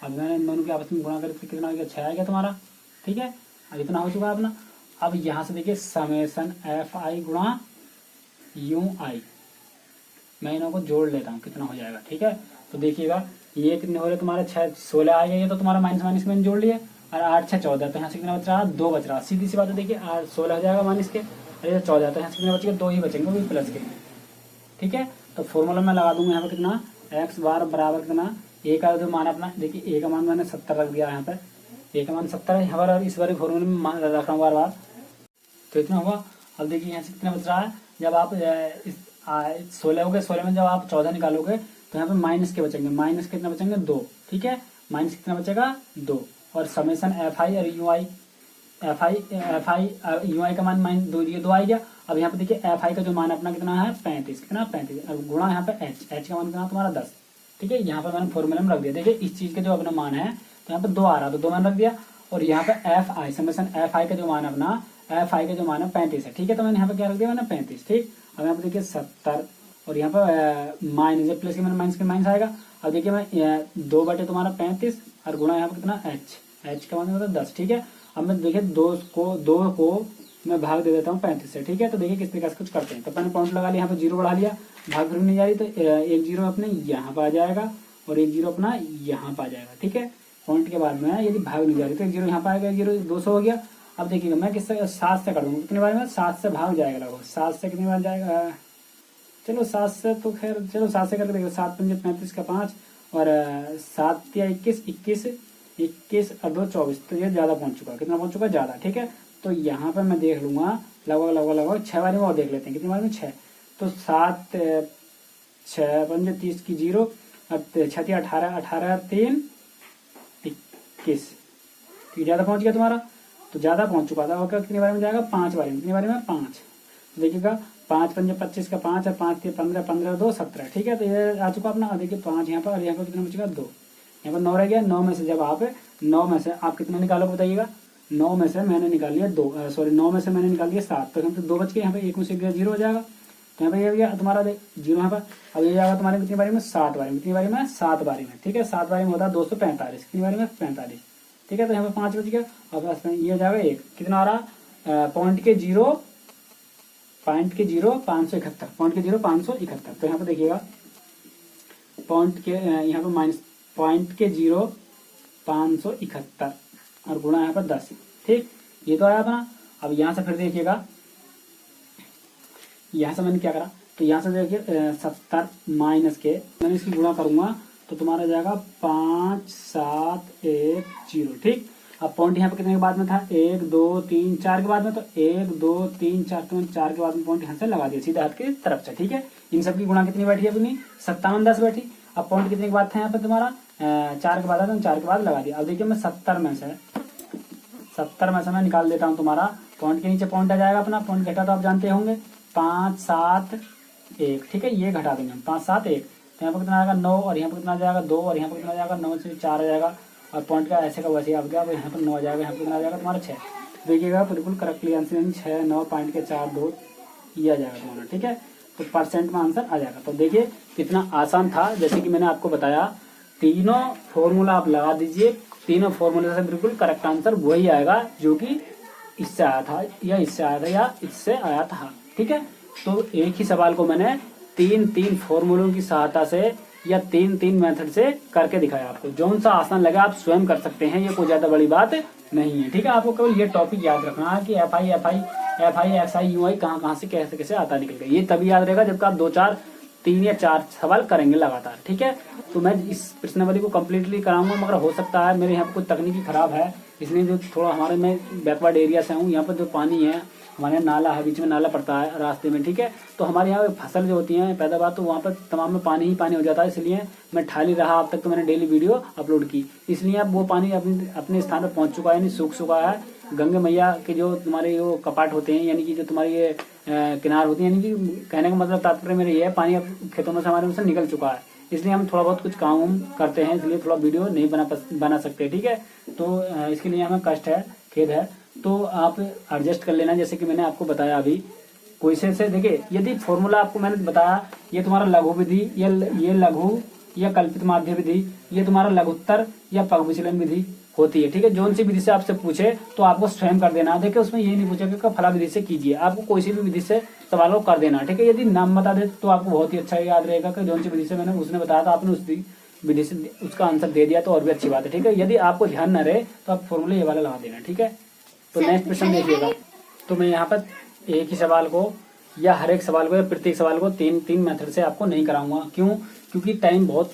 अब मैंने इन दोनों के आपस में गुणा करी तो कितना हो गया, 6 आ गया तुम्हारा, ठीक है। अब इतना हो चुका है अपना। अब यहाँ से देखिए समेसन FI गुणा UI, मैं इन्हों को जोड़ लेता हूँ, कितना हो जाएगा, ठीक है। तो देखिएगा ये कितने हो रहे तुम्हारे 6 16 आ गया, ये तो तुम्हारा माइनस माइनस मैंने जोड़ लिया, और 8 6 14, तो यहाँ से कितना बच रहा है 2 बच रहा, सीधी सी बात है। देखिए 16 हो जाएगा माइनस के, अरे 14, तो यहाँ से कितना बचेगा 2 ही बचेंगे, वो भी प्लस के, ठीक है। तो फॉर्मूला में लगा दूंगा यहाँ पे कितना x बार बराबर कितना, a का जो मान अपना देखिए a का मान मैंने 70 रख दिया यहाँ पे, a का मान 70 है यहाँ पर, और इस बार फॉर्मूले में मान रख रहा हूँ बार बार, तो इतना होगा। अब देखिए यहाँ से कितना बच रहा है, जब आप 16 हो गए, 16 में जब आप 14 निकालोगे तो यहाँ पे माइनस के बचेंगे, माइनस कितना बचेंगे 2, ठीक है। माइनस कितना बचेगा 2, और समेसन FI और UI, FI UI का मान माइनस 2, ये 2 आ गया। अब यहाँ पे देखिए FI का जो मान अपना कितना है 35, कितना 35, अब गुणा यहाँ पे H का मान कितना तुम्हारा 10, ठीक है। यहाँ पे मैंने फॉर्मूला में रख दिया, देखिए इस चीज का जो अपना मान है, तो यहाँ पे 2 आ रहा, तो 2 मैंने रख दिया, और यहाँ पे FI समेसन FI का जो मान अपना FI का जो मान है 35 है, ठीक है। तो मैंने यहाँ पे क्या रख दिया, मैंने 35, ठीक। अब यहाँ पे देखिए 70 और यहाँ पर माइनस, प्लस के मैंने माइनस के माइनस आएगा। अब देखिए मैं 2 बटे तुम्हारा 35 और गुणा यहाँ पर कितना h का मतलब होता है 10, ठीक है। अब मैं देखिए 2 को मैं भाग दे देता हूँ 35 से, ठीक है। तो देखिए किस तरीके से कुछ करते हैं। तो मैंने पॉइंट लगा लिया, यहाँ पे 0 बढ़ा लिया, भाग फिर नहीं जा रही, तो एक 0 अपने यहाँ पर आ जाएगा और एक 0 अपना यहाँ पर आ जाएगा, ठीक है। पॉइंट के बाद में यदि भाग नहीं जा रही तो एक 0 यहाँ पर आएगा, 0 200 हो गया। अब देखिएगा मैं किससे 7 से कर दूंगा, कितने बार में 7 से भाग जाएगा लगभग, 7 से कितनी बार जाएगा, चलो 7 से तो खैर चलो 7 से करके देखो, 7 पंजे 35 का 5 और 7 या 21 और 2 24, तो ये ज्यादा पहुंच चुका है। कितना पहुंच चुका है, ज्यादा, ठीक है। तो यहाँ पर मैं देख लूंगा लगभग 6 बार में और देख लेते हैं, कितनी बार में 6, तो 7 6 पंजे 30 की 0 और 6 18 3 21, ठीक, ज्यादा पहुंच गया तुम्हारा, तो ज्यादा पहुंच चुका था। और कितनी बार में जाएगा, 5 बार में, कितनी बार में 5, तो देखिएगा 5 पंजे 25 का 5 और 5 के 15 15 2 17, ठीक है। तो ये आ चुका अपना। देखिए 5 यहाँ पर और यहाँ पर कितना बचेगा 2, यहाँ पर 9 रह गया। 9 में से जब आप 9 में से आप कितना निकालोगे बताइएगा, 9 में से मैंने निकाल लिया 2, सॉरी 9 में से मैंने निकाल लिया 7, तो यहाँ पे 2 बच गए, यहाँ पे 1 में से 0 हो जाएगा, तो यहाँ पे ये गया तुम्हारा 0 यहाँ पर। अब ये जाएगा तुम्हारे कितनी बारी में, 7 बारी में, कितनी बारी में 7 बारी में, ठीक है। 7 बारी में होता है 245, कितनी बारी में 45, ठीक है। तो यहाँ पे 5 बच गया। अब ये जाएगा 1, कितना आ रहा, पॉइंट के 0 571, पॉइंट के 0 571, तो यहाँ पे देखिएगा पॉइंट के यहाँ पे माइनस पॉइंट के 0 571 और गुणा यहाँ पर 10, ठीक, ये तो आया अपना। अब यहाँ से फिर देखिएगा, यहाँ से मैंने क्या करा, तो यहाँ से देखिए 70 माइनस के मैंने इसकी गुणा करूंगा तो तुम्हारा जाएगा 5 7 1 0, ठीक। अब पॉइंट यहाँ पे कितने के बाद में था, 1 2 3 4 के बाद में, तो 1 2 3 4 तो 4 के बाद में पॉइंट यहाँ से लगा दिया सीधा हाथ की तरफ से, ठीक है। इन सब की गुणा कितनी बैठी है अपनी, 57 10 बैठी। अब पॉइंट कितने के बाद था यहाँ पे तुम्हारा, 4 के बाद है, तो 4 के बाद लगा दिया। अब देखिए मैं 70 में से मैं निकाल देता हूँ तुम्हारा, पॉइंट के नीचे पॉइंट आ जाएगा अपना, पॉइंट घटा तो आप जानते होंगे 5 7 1, ठीक है, ये घटा देंगे हम 5 7 1, तो यहाँ पर कितना आएगा 9 और यहाँ पर कितना आ जाएगा 2 और यहाँ पर कितना आ जाएगा 9 से 4 आ जाएगा और पॉइंट का ऐसे का वैसे आप गया, यहाँ पर 9 आ जाएगा, यहाँ पर कितना आ जाएगा तुम्हारा 6, देखिएगा बिल्कुल करेक्टली आंसर 6 9 पॉइंट के 4 2 ये आ जाएगा तुम्हारा, ठीक है। तो परसेंट में आंसर आ जाएगा। तो देखिए कितना आसान था, जैसे कि मैंने आपको बताया, तीनों फॉर्मूला आप लगा दीजिए, तीनों फॉर्मूले से बिल्कुल करेक्ट आंसर वही आएगा जो कि इससे आया था या इससे आया था या इससे आया था, ठीक है। तो एक ही सवाल को मैंने 3 फॉर्मूलों की सहायता से या 3 मेथड से करके दिखाया आपको, जौन सा आसान लगा आप स्वयं कर सकते हैं, ये कोई ज्यादा बड़ी बात नहीं है, ठीक है। आपको केवल ये टॉपिक याद रखना है कि F I X I U I कहाँ से कैसे आता निकल गया, ये तभी याद रहेगा जब आप 2 4 3 या 4 सवाल करेंगे लगातार, ठीक है। तो मैं इस प्रश्नावली को कम्प्लीटली कराऊंगा, मगर हो सकता है मेरे यहाँ पर कुछ तकनीकी खराब है, इसलिए जो थोड़ा हमारे में बैकवर्ड एरिया से हूँ, यहाँ पर जो पानी है हमारे यहाँ नाला है, बीच में नाला पड़ता है रास्ते में, ठीक है। तो हमारे यहाँ फसल जो होती है पैदावार, तो वहाँ पर तमाम में पानी ही पानी हो जाता है, इसलिए मैं ठाली रहा अब तक, तो मैंने डेली वीडियो अपलोड की, इसलिए अब वो पानी अपने स्थान पर पहुँच चुका है, यानी सूख चुका है। गंगे मैया के जो तुम्हारे जो कपाट होते हैं, यानी कि जो तुम्हारी ये किनार होती है, यानी कि कहने का मतलब तात्पर्य मेरा ये है, पानी अब खेतों में से हमारे से निकल चुका है, इसलिए हम थोड़ा बहुत कुछ काम करते हैं, इसलिए थोड़ा वीडियो नहीं बना सकते, ठीक है। तो इसके लिए हमें कष्ट है, खेद है, तो आप एडजस्ट कर लेना। जैसे कि मैंने आपको बताया अभी क्वेश्चन से, देखिए यदि फॉर्मूला आपको मैंने बताया, ये तुम्हारा लघु विधि, ये लघु या कल्पित माध्य विधि, ये तुम्हारा लघुत्तर या पग विचलन विधि होती है, ठीक है। जोन सी विधि से आपसे पूछे तो आपको स्वयं कर देना, देखिए उसमें ये नहीं पूछेगा कि फला विधि से कीजिए, आपको कोई सी भी विधि से सवाल को कर देना, ठीक है। यदि नाम बता दे तो आपको बहुत ही अच्छा याद रहेगा कि जोन सी विधि से मैंने उसने बताया था, आपने उस विधि से उसका आंसर दे दिया तो और भी अच्छी बात है, ठीक है। यदि आपको ध्यान न रहे तो आप फॉर्मूले ये वाला लगा देना, ठीक है। तो नेक्स्ट प्रश्न देखिएगा, तो मैं यहाँ पर एक ही सवाल को या हर एक सवाल को या प्रत्येक सवाल को 3 मेथड से आपको नहीं कराऊंगा, क्यों, क्योंकि टाइम बहुत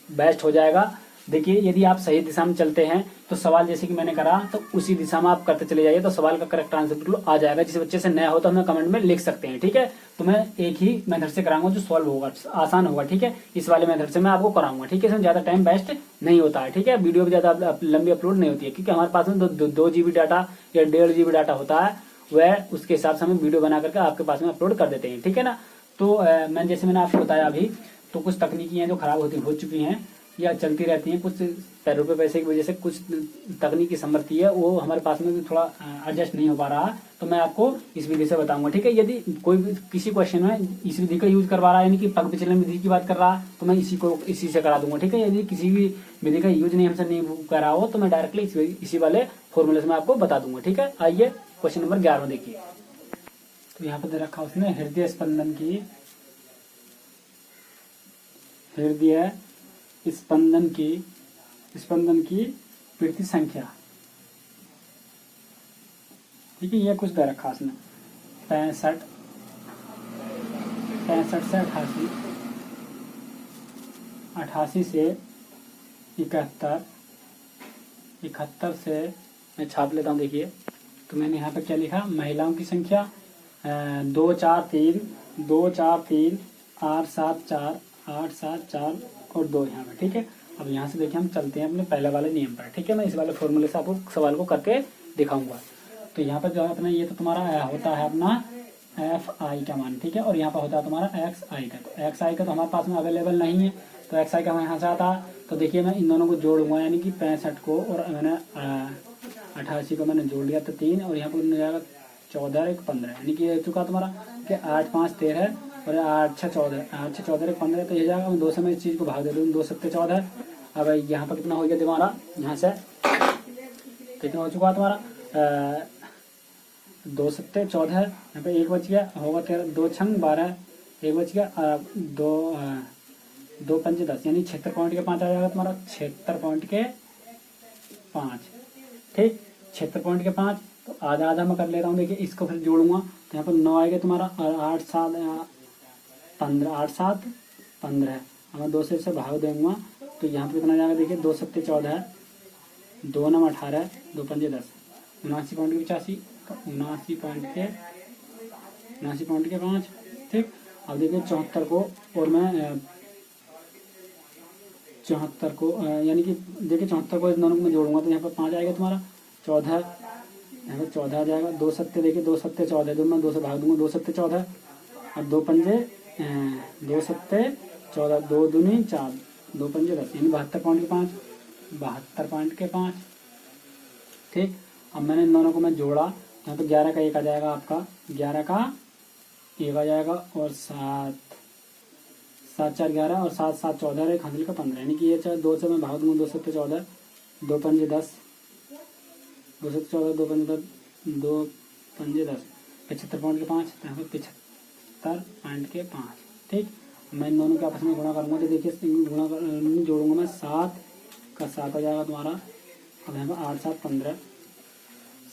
वेस्ट हो जाएगा। देखिए यदि आप सही दिशा में चलते हैं तो सवाल जैसे कि मैंने करा तो उसी दिशा में आप करते चले जाइए, तो सवाल का करेक्ट आंसर बिल्कुल आ जाएगा। जिस बच्चे से नया हो तो हमें कमेंट में लिख सकते हैं, ठीक है। तो मैं एक ही मेथड से कराऊंगा जो सॉल्व होगा, आसान होगा, ठीक है। इस वाले मेथड से मैं आपको कराऊंगा, ठीक है। इसमें ज्यादा टाइम वेस्ट नहीं होता है, ठीक है। वीडियो भी ज्यादा लंबी अपलोड नहीं होती है, क्योंकि हमारे पास में 2 GB डाटा या 1.5 GB डाटा होता है, वह उसके हिसाब से हमें वीडियो बना करके आपके पास में अपलोड कर देते हैं, ठीक है ना। तो मैंने आपको बताया अभी, तो कुछ तकनीकी हैं जो खराब हो चुकी हैं, या चलती रहती हैं, कुछ रुपये पैसे की वजह से कुछ तकनीकी समृद्धि है वो हमारे पास में भी थोड़ा एडजस्ट नहीं हो पा रहा, तो मैं आपको इस विधि से बताऊंगा। ठीक है, यदि कोई भी किसी क्वेश्चन में इस विधि का यूज करवा रहा है, यानी कि पग विचलन विधि की बात कर रहा है, तो मैं इसी से करा दूंगा। ठीक है, यदि किसी भी विधि का यूज नहीं हमसे नहीं करा हो तो मैं डायरेक्टली इसी वाले फॉर्मूले से मैं आपको बता दूंगा। ठीक है, आइए क्वेश्चन नंबर 11 देखिए। तो यहाँ पर दे रखा उसने हृदय स्पंदन की प्रति संख्या। ठीक है, ये कुछ दे रखा उसने 65 से 88 से 71 से, मैं छाप लेता हूँ। देखिए, तो मैंने यहाँ पर क्या लिखा, महिलाओं की संख्या 2 4 3 8 7 4 और 2 यहाँ पर। ठीक है, अब यहाँ से देखिए हम चलते हैं अपने पहले वाले नियम पर। ठीक है, मैं इस वाले फॉर्मूले से आपको सवाल को करके दिखाऊंगा। तो यहाँ पर जो है अपना ये तो तुम्हारा होता है अपना एफ आई का मान। ठीक है, और यहाँ पर होता है तुम्हारा एक्स आई का। तो एक्स आई का तो हमारे पास में अवेलेबल नहीं है, तो एक्स आई का यहाँ से आता है। तो देखिए मैं इन दोनों को जोड़ूंगा, यानी कि 65 को और मैंने 88 को मैंने जोड़ लिया, तो 3 और यहाँ पर मिल जाएगा 14 और 1 15, यानी कि ये चुका तुम्हारा कि 8 5 13 और 8 6 14, 8 6 14 1 15, तो ये जाएगा। मैं 2 से मैं इस चीज़ को भाग दे दूँ, 2 7 14। अब यहाँ पर कितना हो गया तुम्हारा, यहाँ से कितना हो चुका तुम्हारा 2 7 14, यहाँ पे 1 बच गया, होगा 13, 2 6 12, 1 बच गया, 2 5 10, यानी 76 पॉइंट के 5 आ जाएगा तुम्हारा, 76 पॉइंट के 5। ठीक, 76 पॉइंट के 5, तो आधा आधा मैं कर लेता हूँ। देखिए इसको फिर जोड़ूंगा, तो यहाँ पर 9 आएगा तुम्हारा, और 8 7 15, 8 7 15, मैं 2 से भाग देंगे, तो यहाँ पर कितना जाएगा। देखिए 2 7 14, 2 9 18, 2 5 10, 79 पॉइंट के 85, तो 79 पॉइंट के 5। ठीक, अब देखिए 74 को, और मैं 74 को यानी कि देखिए 74 को इन दोनों को मैं जोड़ूंगा, तो यहाँ पर 5 आएगा तुम्हारा, 14, यहाँ पर 14 आ जाएगा, 2 7 देखिए 2 7 14, जो मैं 2 से भाग दूंगा, 2 7 14 और 2 पंजे 2 7 14, 2 दूनी 4, 2 पंजे 10, यानी 72 पॉइंट के 5, 72 पॉइंट के 5। ठीक, अब मैंने इन दोनों को मैं जोड़ा, यहाँ पे 11 का 1 आ जाएगा आपका, 11 का 1 आ जाएगा, और 7 4 11 और 7 7 14 एक हासिल का 15, यानी कि ये 2 से मैं भाग दूंगा, 2 7 14, 2 पंजे 10, 2 7 14, 2 पंजे 10, 2 पंजे 10, 75 पॉइंट के 5, यहाँ पे 75 पॉइंट के 5। ठीक, मैं इन दोनों के आपस में गुणा करूँगा, तो देखिए जोड़ूंगा मैं, 7 का 7 आ जाएगा तुम्हारा, अब यहाँ पर 8 7 15,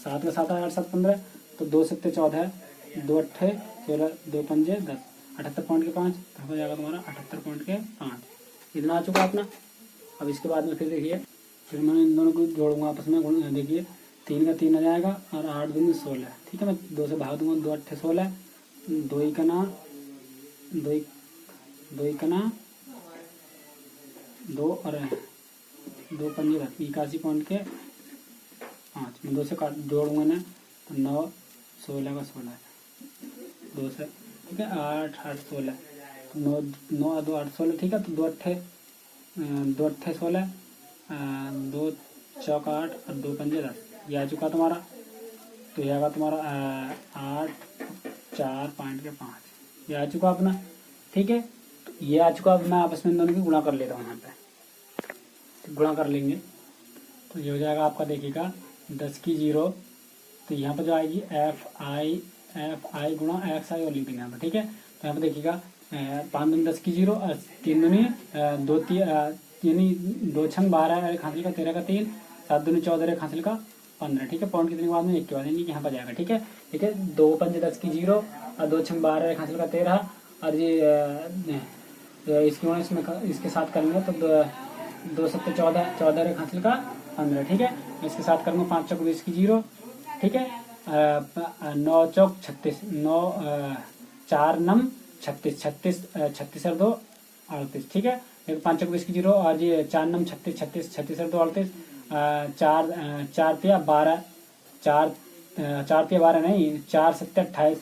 7 का 7 है 8 7 15, तो 2 7 14, 2 8 16, 2 पंजे 10, 78 पॉइंट के 5, तो हो जाएगा तुम्हारा 78 पॉइंट के 5। इतना आ चुका अपना। अब इसके बाद में फिर देखिए, फिर मैंने इन दोनों को जोड़ूंगा आपस में, देखिए 3 का 3 आ जाएगा, और 8 दूनी 16। ठीक है, मैं 2 से भाग दूंगा, 2 8 16, 2 इकना 2 और 2 पंजे 10, 81 पॉइंट के 5। मैं 2 से काट जोड़ूंगा ना, तो 9 16 का 16, 2 से। ठीक है, 8 8 16, 9 9 2 8 16। ठीक है, तो 2 8 16, 2 चौक 8 और 2 पंजे 10, ये आ चुका तुम्हारा। तो ये आएगा तुम्हारा 8 4 पॉइंट के 5, ये आ चुका अपना। ठीक है, तो ये आ चुका। अब मैं आपस में इन दोनों की गुणा कर लेता हूँ, यहाँ पे तो गुणा कर लेंगे, तो ये हो जाएगा आपका, देखिएगा 10 की 0, तो यहाँ पर जो आएगी एफ आई गुणा एक्स आई और लिख देंगे यहाँ पर। ठीक है, तो यहाँ पर देखिएगा 5 दूनी 10 की 0, 3 दूनी 2 यानी 2 6 12, एक हासिल का 13 का 3, 7 दूनी 14, एक हासिल का 15। ठीक है, पॉइंट कितने के बाद में 1 के बाद, यानी कि यहाँ पर जाएगा। ठीक है, 2 पंजे 10 की 0 और 2 6 12, एक हासिल का 13, और ये इसकी वजह इसमें इसके साथ करेंगे, तो 2 7 14, 14 एक हासिल का 15। ठीक है, इसके साथ करूँगा 5 चौक 20 की 0। ठीक है, 9 चौक 36, 9 4 नम 36, 36 और 2 38। ठीक है, एक 5 चौक 20 की 0, और ये 4 नम 36, 36 36 और 2 38, 4 तिया 12, 4 तिया 12 नहीं, 4 7 28,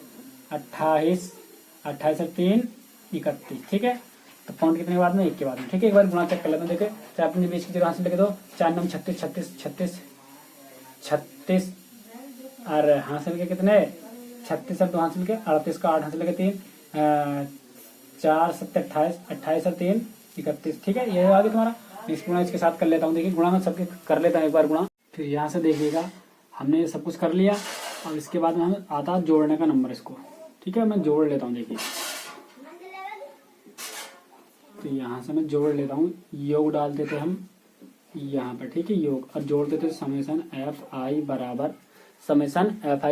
28 और 3 31। ठीक है, तो पॉइंट कितने के बाद में, 1 के बाद में। ठीक है, एक बार गुणा चेक कर लेते हैं। देखिए चार अपने 20 की जगह यहाँ से लिखे दो, 4 9 36 36 36 36 और हासिल के कितने 36 और 2 हासिल के 38 का 8 हासिल के 3 4 7 28 28 और 3 31। ठीक है, ये आ गया तुम्हारा। इस गुणा इसके साथ कर लेता हूँ। देखिए गुणा में सबके कर लेता हूँ एक बार गुणा। फिर यहाँ से देखिएगा हमने ये सब कुछ कर लिया। और इसके बाद में हमें आता है जोड़ने का नंबर इसको। ठीक है, मैं जोड़ लेता हूँ। देखिए तो यहाँ से मैं जोड़ लेता हूँ। योग डाल देते हम यहाँ पर। ठीक है, योग और जोड़ देते समेसन एफ आई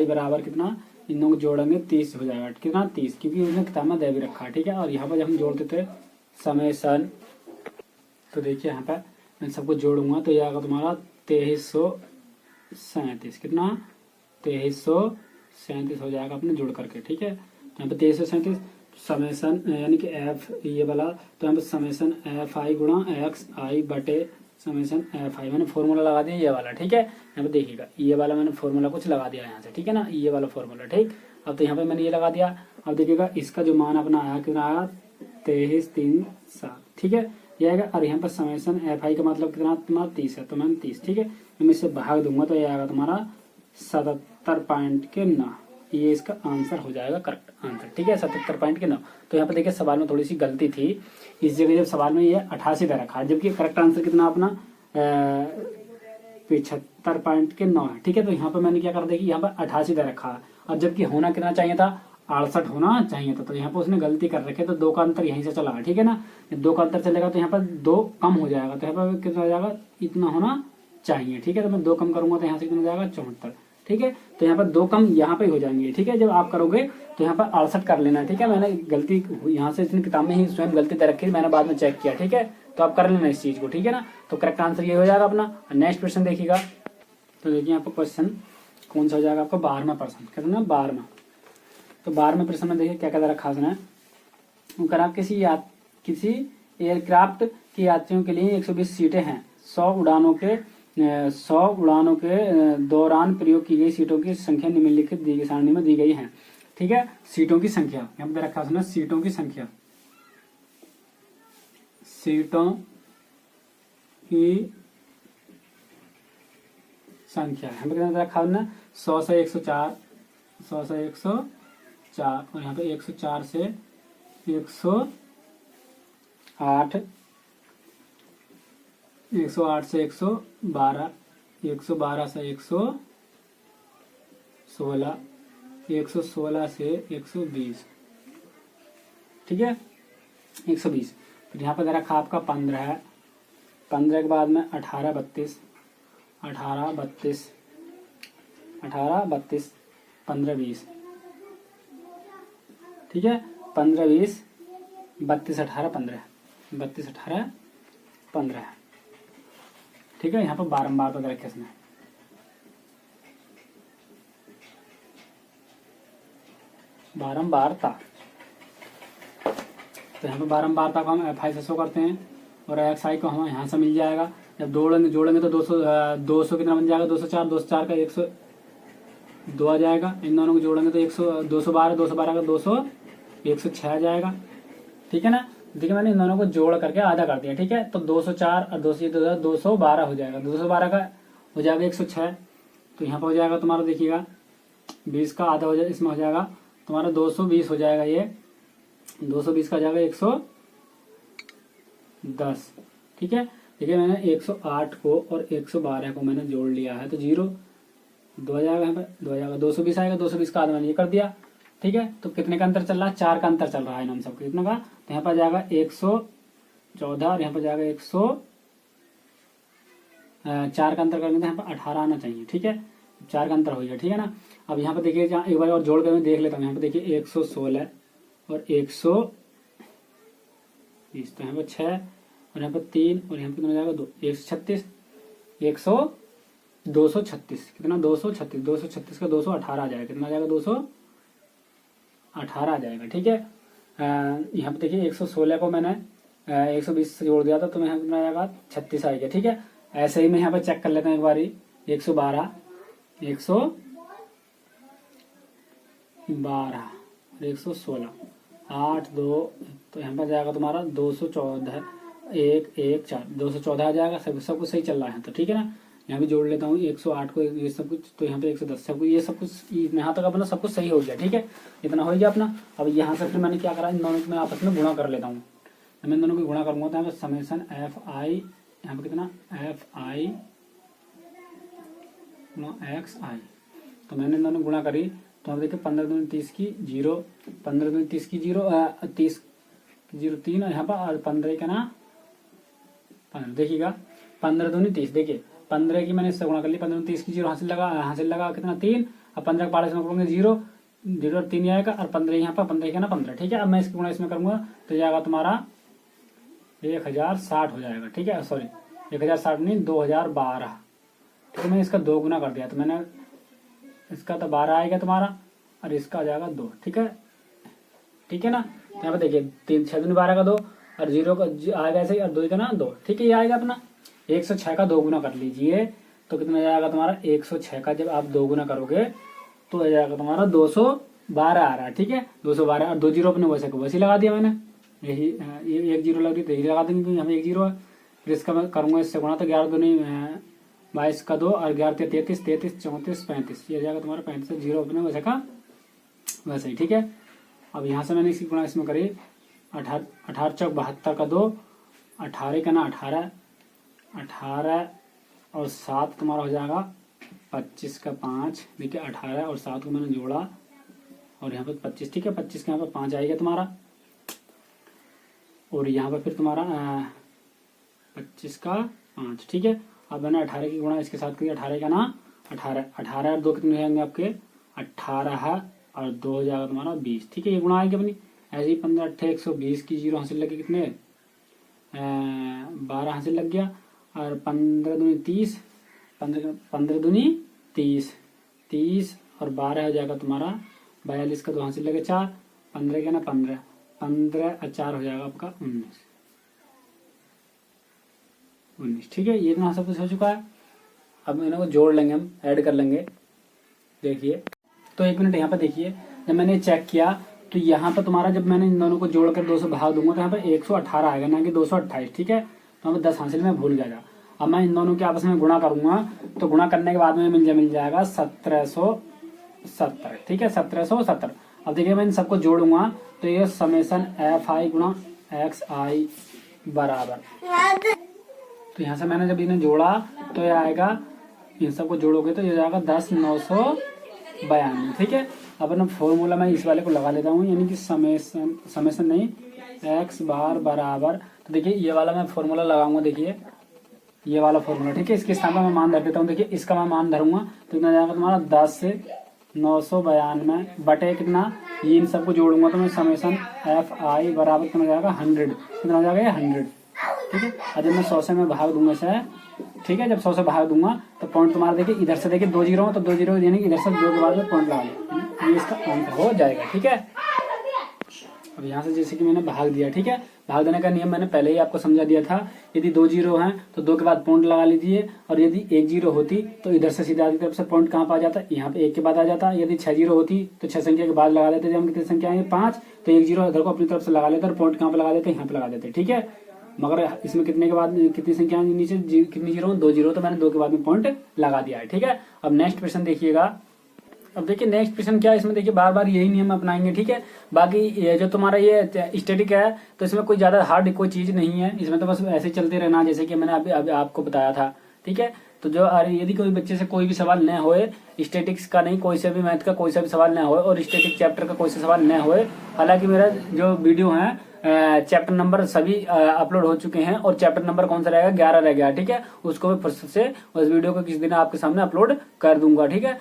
बराबर कितना, इन दोनों को जोड़ेंगे 30 हो जाएगा। कितना 30, क्योंकि उसने किताब में दे भी रखा है। ठीक है, और यहाँ पर जब हम जोड़ देते समेसन, तो देखिए यहाँ पर मैं सबको जोड़ूंगा तो यह आएगा तुम्हारा 2337। कितना 2337 हो जाएगा अपने जोड़ करके। ठीक है, तो यहाँ पे 2337 समेसन यानी कि एफ ये वाला, तो यहाँ पे समेसन एफ आई गुणा एक्स आई बटे समेसन एफ आई। मैंने फॉर्मूला लगा दिया ये वाला। ठीक है, यहाँ पे देखिएगा ये वाला मैंने फॉर्मूला कुछ लगा दिया यहाँ से। ठीक है ना, ये वाला फॉर्मूला। ठीक, अब तो यहाँ पे मैंने ये लगा दिया। अब देखिएगा इसका जो मान अपना आया कितना आया 2337। ठीक है, ये आएगा। और यहाँ पर समेसन एफ आई का मतलब कितना तुम्हारा 30 है, तो मैंने 30। ठीक है, मैं इससे भाग दूंगा तो ये आएगा तुम्हारा 77.9। ये इसका आंसर हो जाएगा, करेक्ट आंसर। ठीक है, 77.9। तो यहाँ पर देखिए सवाल में थोड़ी सी गलती थी। इस जगह जब सवाल में ये 88 दे रखा है, जबकि करेक्ट आंसर कितना अपना 75.9 है। ठीक है, तो यहाँ पर मैंने क्या कर दिया कि यहाँ पर 88 दे रखा है, और जबकि होना कितना चाहिए था 68 होना चाहिए था। तो यहाँ पर उसने गलती कर रखे, तो 2 का अंतर यहीं से चला। ठीक है ना, 2 का अंतर चलेगा तो यहाँ पर 2 कम हो जाएगा, तो यहाँ पर कितना हो जाएगा, इतना होना चाहिए। ठीक है, तो मैं 2 कम करूंगा तो यहाँ से कितना हो जाएगा 74। ठीक है, तो यहाँ पर 2 कम यहाँ पे हो जाएंगे। ठीक है, जब आप करोगे तो यहाँ पर 68 कर लेना। ठीक है, मैंने गलती यहाँ से इसने किताब में ही स्वयं गलती दे रखी, मैंने बाद में चेक किया। ठीक है, तो आप कर लेना इस चीज को। ठीक है ना, तो करेक्ट आंसर ये हो जाएगा अपना। नेक्स्ट क्वेश्चन देखिएगा, तो देखिए यहाँ पर क्वेश्चन कौन सा हो जाएगा आपका 12वां प्रश्न। कितना 12वां, तो 12वें प्रश्न में देखिए क्या क्या रखा है। करा किसी एयरक्राफ्ट के यात्रियों के लिए 120 सीटें हैं। 100 उड़ानों के दौरान प्रयोग की गई सीटों की संख्या निम्नलिखित दी गई सारणी में दी गई है। ठीक है, सीटों की संख्या यहाँ पे रखा है, सीटों की संख्या यहाँ पे कितना रखा है 100 से 104, 100 से 104, और यहाँ पे 104 से 108, 108 से 112, 112 से 116, 116 से 120। ठीक है, 120। फिर यहाँ पर रखा आपका 15 है। 15 के बाद में 18 32, 18 32, 18 32, 15 20। ठीक है, 15 20, 32 18 15, 32 18 15। ठीक है, यहाँ पर बारंबार पता रखे इसमें। बारंबारता, तो यहाँ पे बारंबारता को हम एफ आई से शो करते हैं, और एक्स आई को हम यहाँ से मिल जाएगा। जब जोड़ेंगे तो 200 कितना बन जाएगा 204, 204 का 102 आ जाएगा। इन दोनों को जोड़ेंगे तो 212, 212 का 200 106 आ जाएगा। ठीक है ना, देखिए मैंने इन दोनों को जोड़ करके आधा कर दिया। ठीक है, तो 204 और 212 हो जाएगा। 212 का हो जाएगा 106, तो यहाँ पर हो जाएगा तुम्हारा देखिएगा 20 का आधा हो जाएगा, इसमें हो जाएगा तुम्हारा 220 हो जाएगा। ये 220 का हो जाएगा 110। ठीक है, देखिए मैंने 108 को और 112 को मैंने जोड़ लिया है, तो 0 2 आ जाएगा, यहाँ पे 2 आ जाएगा, 220 आएगा। 220 का आधा मैंने ये कर दिया। ठीक है, तो कितने का अंतर चल रहा है 4 का अंतर चल रहा है इन सबको। कितना का, तो यहाँ पर जाएगा 114 और यहाँ पर जाएगा 104 का अंतर करेंगे तो यहाँ पर 18 आना चाहिए। ठीक है, 4 का अंतर हो गया। ठीक है ना, अब यहाँ पर देखिए एक बार और जोड़ कर मैं देख लेता हूँ। यहाँ पर देखिए 116 और 120, तो यहाँ पर 6 और यहाँ पर 3 और यहाँ पर कितना जाएगा 2, 136, 236 कितना 236, 236 का 218 आ जाएगा। कितना आ जाएगा 218 आ जाएगा। ठीक है, यहाँ पे देखिए 116 को मैंने 120 से जोड़ दिया था, तो यहाँ कितना आ जाएगा 36 आएगा। ठीक है, ऐसे ही मैं यहाँ पे चेक कर लेता हूँ एक बारी। 112, 112 और 116, 8 2, तो यहाँ पर जाएगा तुम्हारा 214 1 1 4 214 आ जाएगा। सब कुछ सही चल रहा है तो ठीक है ना। यहाँ भी जोड़ लेता हूँ 108 को ये सब कुछ, तो यहाँ पे 110 सब कुछ, ये सब कुछ यहाँ तक अपना सब कुछ सही हो गया। ठीक है, इतना हो गया अपना। अब यहाँ से फिर मैंने क्या करा, इन दोनों को मैं आपस में गुणा कर लेता हूँ। मैं इन दोनों को गुणा करूँगा तो यहाँ पे समेसन एफ आई, यहाँ पे कितना एफ आई एक्स आई, तो मैंने इन दोनों गुणा करी तो हम देखिए 15 दूनी 30 की 0, 15 दूनी 30 की 0, 30 0 3, और यहाँ पर 15 का ना 15, देखिएगा 15 दूनी 30, देखिए 15 की मैंने इससे गुणा कर ली, 15 30 की 0 हासिल लगा कितना 3, अब 15 का पाड़े से करूँगे 0 0 और 3 आएगा, और 15 यहाँ पर 15 का ना 15। ठीक है, अब मैं इसकी गुणा इसमें करूँगा तो जाएगा तुम्हारा 1060 हो जाएगा। ठीक है, सॉरी 1060 नहीं 2012। ठीक है, मैंने इसका 2 गुना कर दिया, तो मैंने इसका तो 12 आएगा तुम्हारा, और इसका आ जाएगा 2। ठीक है ना। तो यहाँ पे देखिए 3 6 दूनी 12 का 2, और 0 का आएगा ऐसे ही, और 2 का ना 2। ठीक है, ये आएगा अपना 106 का 2 गुना कर लीजिए, तो कितना जाएगा तुम्हारा 106 का जब आप 2 गुना करोगे तो आ जाएगा तुम्हारा 212 आ रहा है। ठीक है, 212, और 2 जीरो अपने वैसे लगा दिया मैंने, यही ये 1 जीरो लग रही तो यही लगा देंगे क्योंकि हमें 1 जीरो है। फिर इसका मैं करूँगा इससे गुणा, तो 11 दूनी 22 का 2, और 11 33 33 34 35, ये जाएगा तुम्हारा 35, 0 अपने वैसे का वैसे ही। ठीक है, अब यहाँ से मैंने इसकी गुणा इसमें करी 18 चौक 72 का 2, 18 का ना 18 और 7 तुम्हारा हो जाएगा 25 का 5। देखिए 18 और 7 को मैंने जोड़ा, और यहाँ पर 25। ठीक है, 25 का यहाँ पर 5 आएगा तुम्हारा, और यहाँ पर फिर तुम्हारा 25 का 5। ठीक है, अब मैंने 18 की गुणा इसके साथ करी, 18 का ना 18 और 2 कितने हो जाएंगे आपके 18 और 2 हो जाएगा तुम्हारा 20। ठीक है, ये गुणा आएगी अपनी। ऐसे ही 15 8 120 की 0 हासिल लगे, कितने 12 हासिल लग गया, और 15 दूनी 30, 15 दूनी 30 और 12 हो जाएगा तुम्हारा 42 का 2 हासिल लगे 4, 15 का ना 15 और 4 हो जाएगा आपका 19। ठीक है, ये इतना सब कुछ हो चुका है। अब इनको जोड़ लेंगे, हम ऐड कर लेंगे। देखिए तो 1 मिनट यहाँ पर देखिए, जब मैंने चेक किया तो यहाँ पर तुम्हारा जब मैंने इन दोनों को जोड़कर 2 से भाग दूंगा तो यहाँ पर 118 आएगा, ना कि 228। ठीक है, तो हमें 10 हासिल में भूल जाएगा। अब मैं इन दोनों के आपस में गुणा करूंगा, तो गुणा करने के बाद में मिल जाएगा 1770। ठीक है, 1770। अब देखिए मैं इन सबको जोड़ूंगा तो ये समेसन एफ आई गुणा एक्स आई बराबर, तो यहाँ से मैंने जब इन्हें जोड़ा तो ये आएगा, इन सबको जोड़ोगे तो ये जाएगा 10,992। ठीक है, अब ना फॉर्मूला मैं इस वाले को लगा लेता हूँ, यानी कि समेसन नहीं एक्स बार बराबर, तो देखिए ये वाला मैं फॉर्मूला लगाऊंगा। देखिए ये वाला फॉर्मूला, ठीक है, इसके स्थान पर मैं मान धर देता हूँ। देखिए इसका मैं मान धरूंगा तो कितना जाएगा तुम्हारा 10,992 बटे कितना, ये इन सबको जोड़ूंगा तो मैं समेसन एफ आई बराबर कितना जाएगा 100, कितना हो जाएगा 100। ठीक है, और जब मैं 100 से मैं भाग दूंगा इसे, ठीक है, जब 100 से भाग दूंगा तो पॉइंट तुम्हारा देखिए इधर से देखिए 2 जीरो, तो 2 जीरो यानी इधर से 2 के बाद में पॉइंट लगा लिया, ये इसका आंसर हो जाएगा। ठीक है, अब यहाँ से जैसे कि मैंने भाग दिया। ठीक है, भाग देने का नियम मैंने पहले ही आपको समझा दिया था। यदि 2 जीरो हैं तो 2 के बाद पॉइंट लगा लीजिए, और यदि 1 जीरो होती तो इधर से सीधा आगे तरफ से पॉइंट कहाँ पर आ जाता, यहाँ पे 1 के बाद आ जाता। यदि 6 जीरो होती तो 6 संख्या के बाद लगा लेते, जब हम कितनी संख्या है 5, तो 1 जीरो इधर को अपनी तरफ से लगा लेते और पॉइंट कहाँ पे लगा देते, यहाँ पे लगा देते। ठीक है, मगर इसमें कितने के बाद कितनी संख्या नीचे कितनी जीरो, 2 जीरो, तो मैंने 2 के बाद में पॉइंट लगा दिया है। ठीक है, अब नेक्स्ट क्वेश्चन देखिएगा। अब देखिए नेक्स्ट क्वेश्चन क्या है, इसमें देखिए बार बार यही नियम अपनाएंगे। ठीक है, बाकी ये जो तुम्हारा ये स्टैटिक है तो इसमें कोई ज्यादा हार्ड कोई चीज नहीं है, इसमें तो बस ऐसे चलते रहना जैसे कि मैंने अभी आपको बताया था। ठीक है, तो जो यदि कोई बच्चे से कोई भी सवाल न होए, स्टैटिक्स का नहीं, कोई से भी मैथ का कोई सा भी सवाल न होए, और स्टैटिक चैप्टर का कोई सा सवाल न होए, हालांकि मेरा जो वीडियो है चैप्टर नंबर सभी अपलोड हो चुके हैं, और चैप्टर नंबर कौन सा रहेगा 11 रह गया। ठीक है, उसको मैं फुर्सत से उस वीडियो को किसी दिन आपके सामने अपलोड कर दूंगा। ठीक है,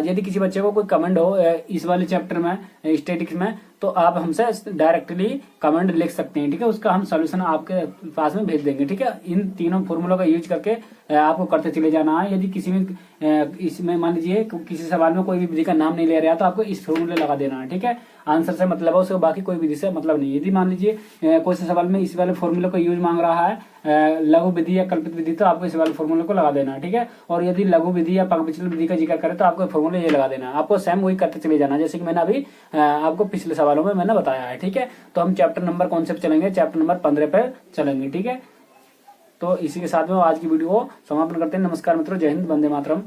यदि किसी बच्चे को कोई कमेंट हो इस वाले चैप्टर में स्टैटिक्स में, तो आप हमसे डायरेक्टली कमेंट लिख सकते हैं। ठीक है, उसका हम सोल्यूशन आपके पास में भेज देंगे। ठीक है, इन तीनों फॉर्मूलों का यूज करके आपको करते चले जाना है। यदि किसी में इसमें मान लीजिए किसी सवाल में कोई भी विधि का नाम नहीं ले रहा तो आपको इस फॉर्मूले लगा देना है। ठीक है, आंसर से मतलब है उसको, बाकी कोई विधि से मतलब नहीं। यदि मान लीजिए क्वेश्चन सवाल में इस वाले फॉर्मूले को यूज मांग रहा है, लघु विधि या कल्पित विधि, तो आपको इस वाले फॉर्मूले को लगा देना है, ठीक है। और यदि लघु विधि या पग विचलन विधि का जिक्र करे तो आपको फॉर्मूले ये लगा देना है। आपको सेम वही करते चले जाना, जैसे कि मैंने अभी आपको पिछले सवालों में मैंने बताया है, ठीक है। तो हम चैप्टर नंबर कौन से पे चलेंगे, चैप्टर नंबर 15 पे चलेंगे, ठीक है। तो इसी के साथ में आज की वीडियो को समापन करते हैं। नमस्कार मित्रों, जय हिंद, वंदे मातरम।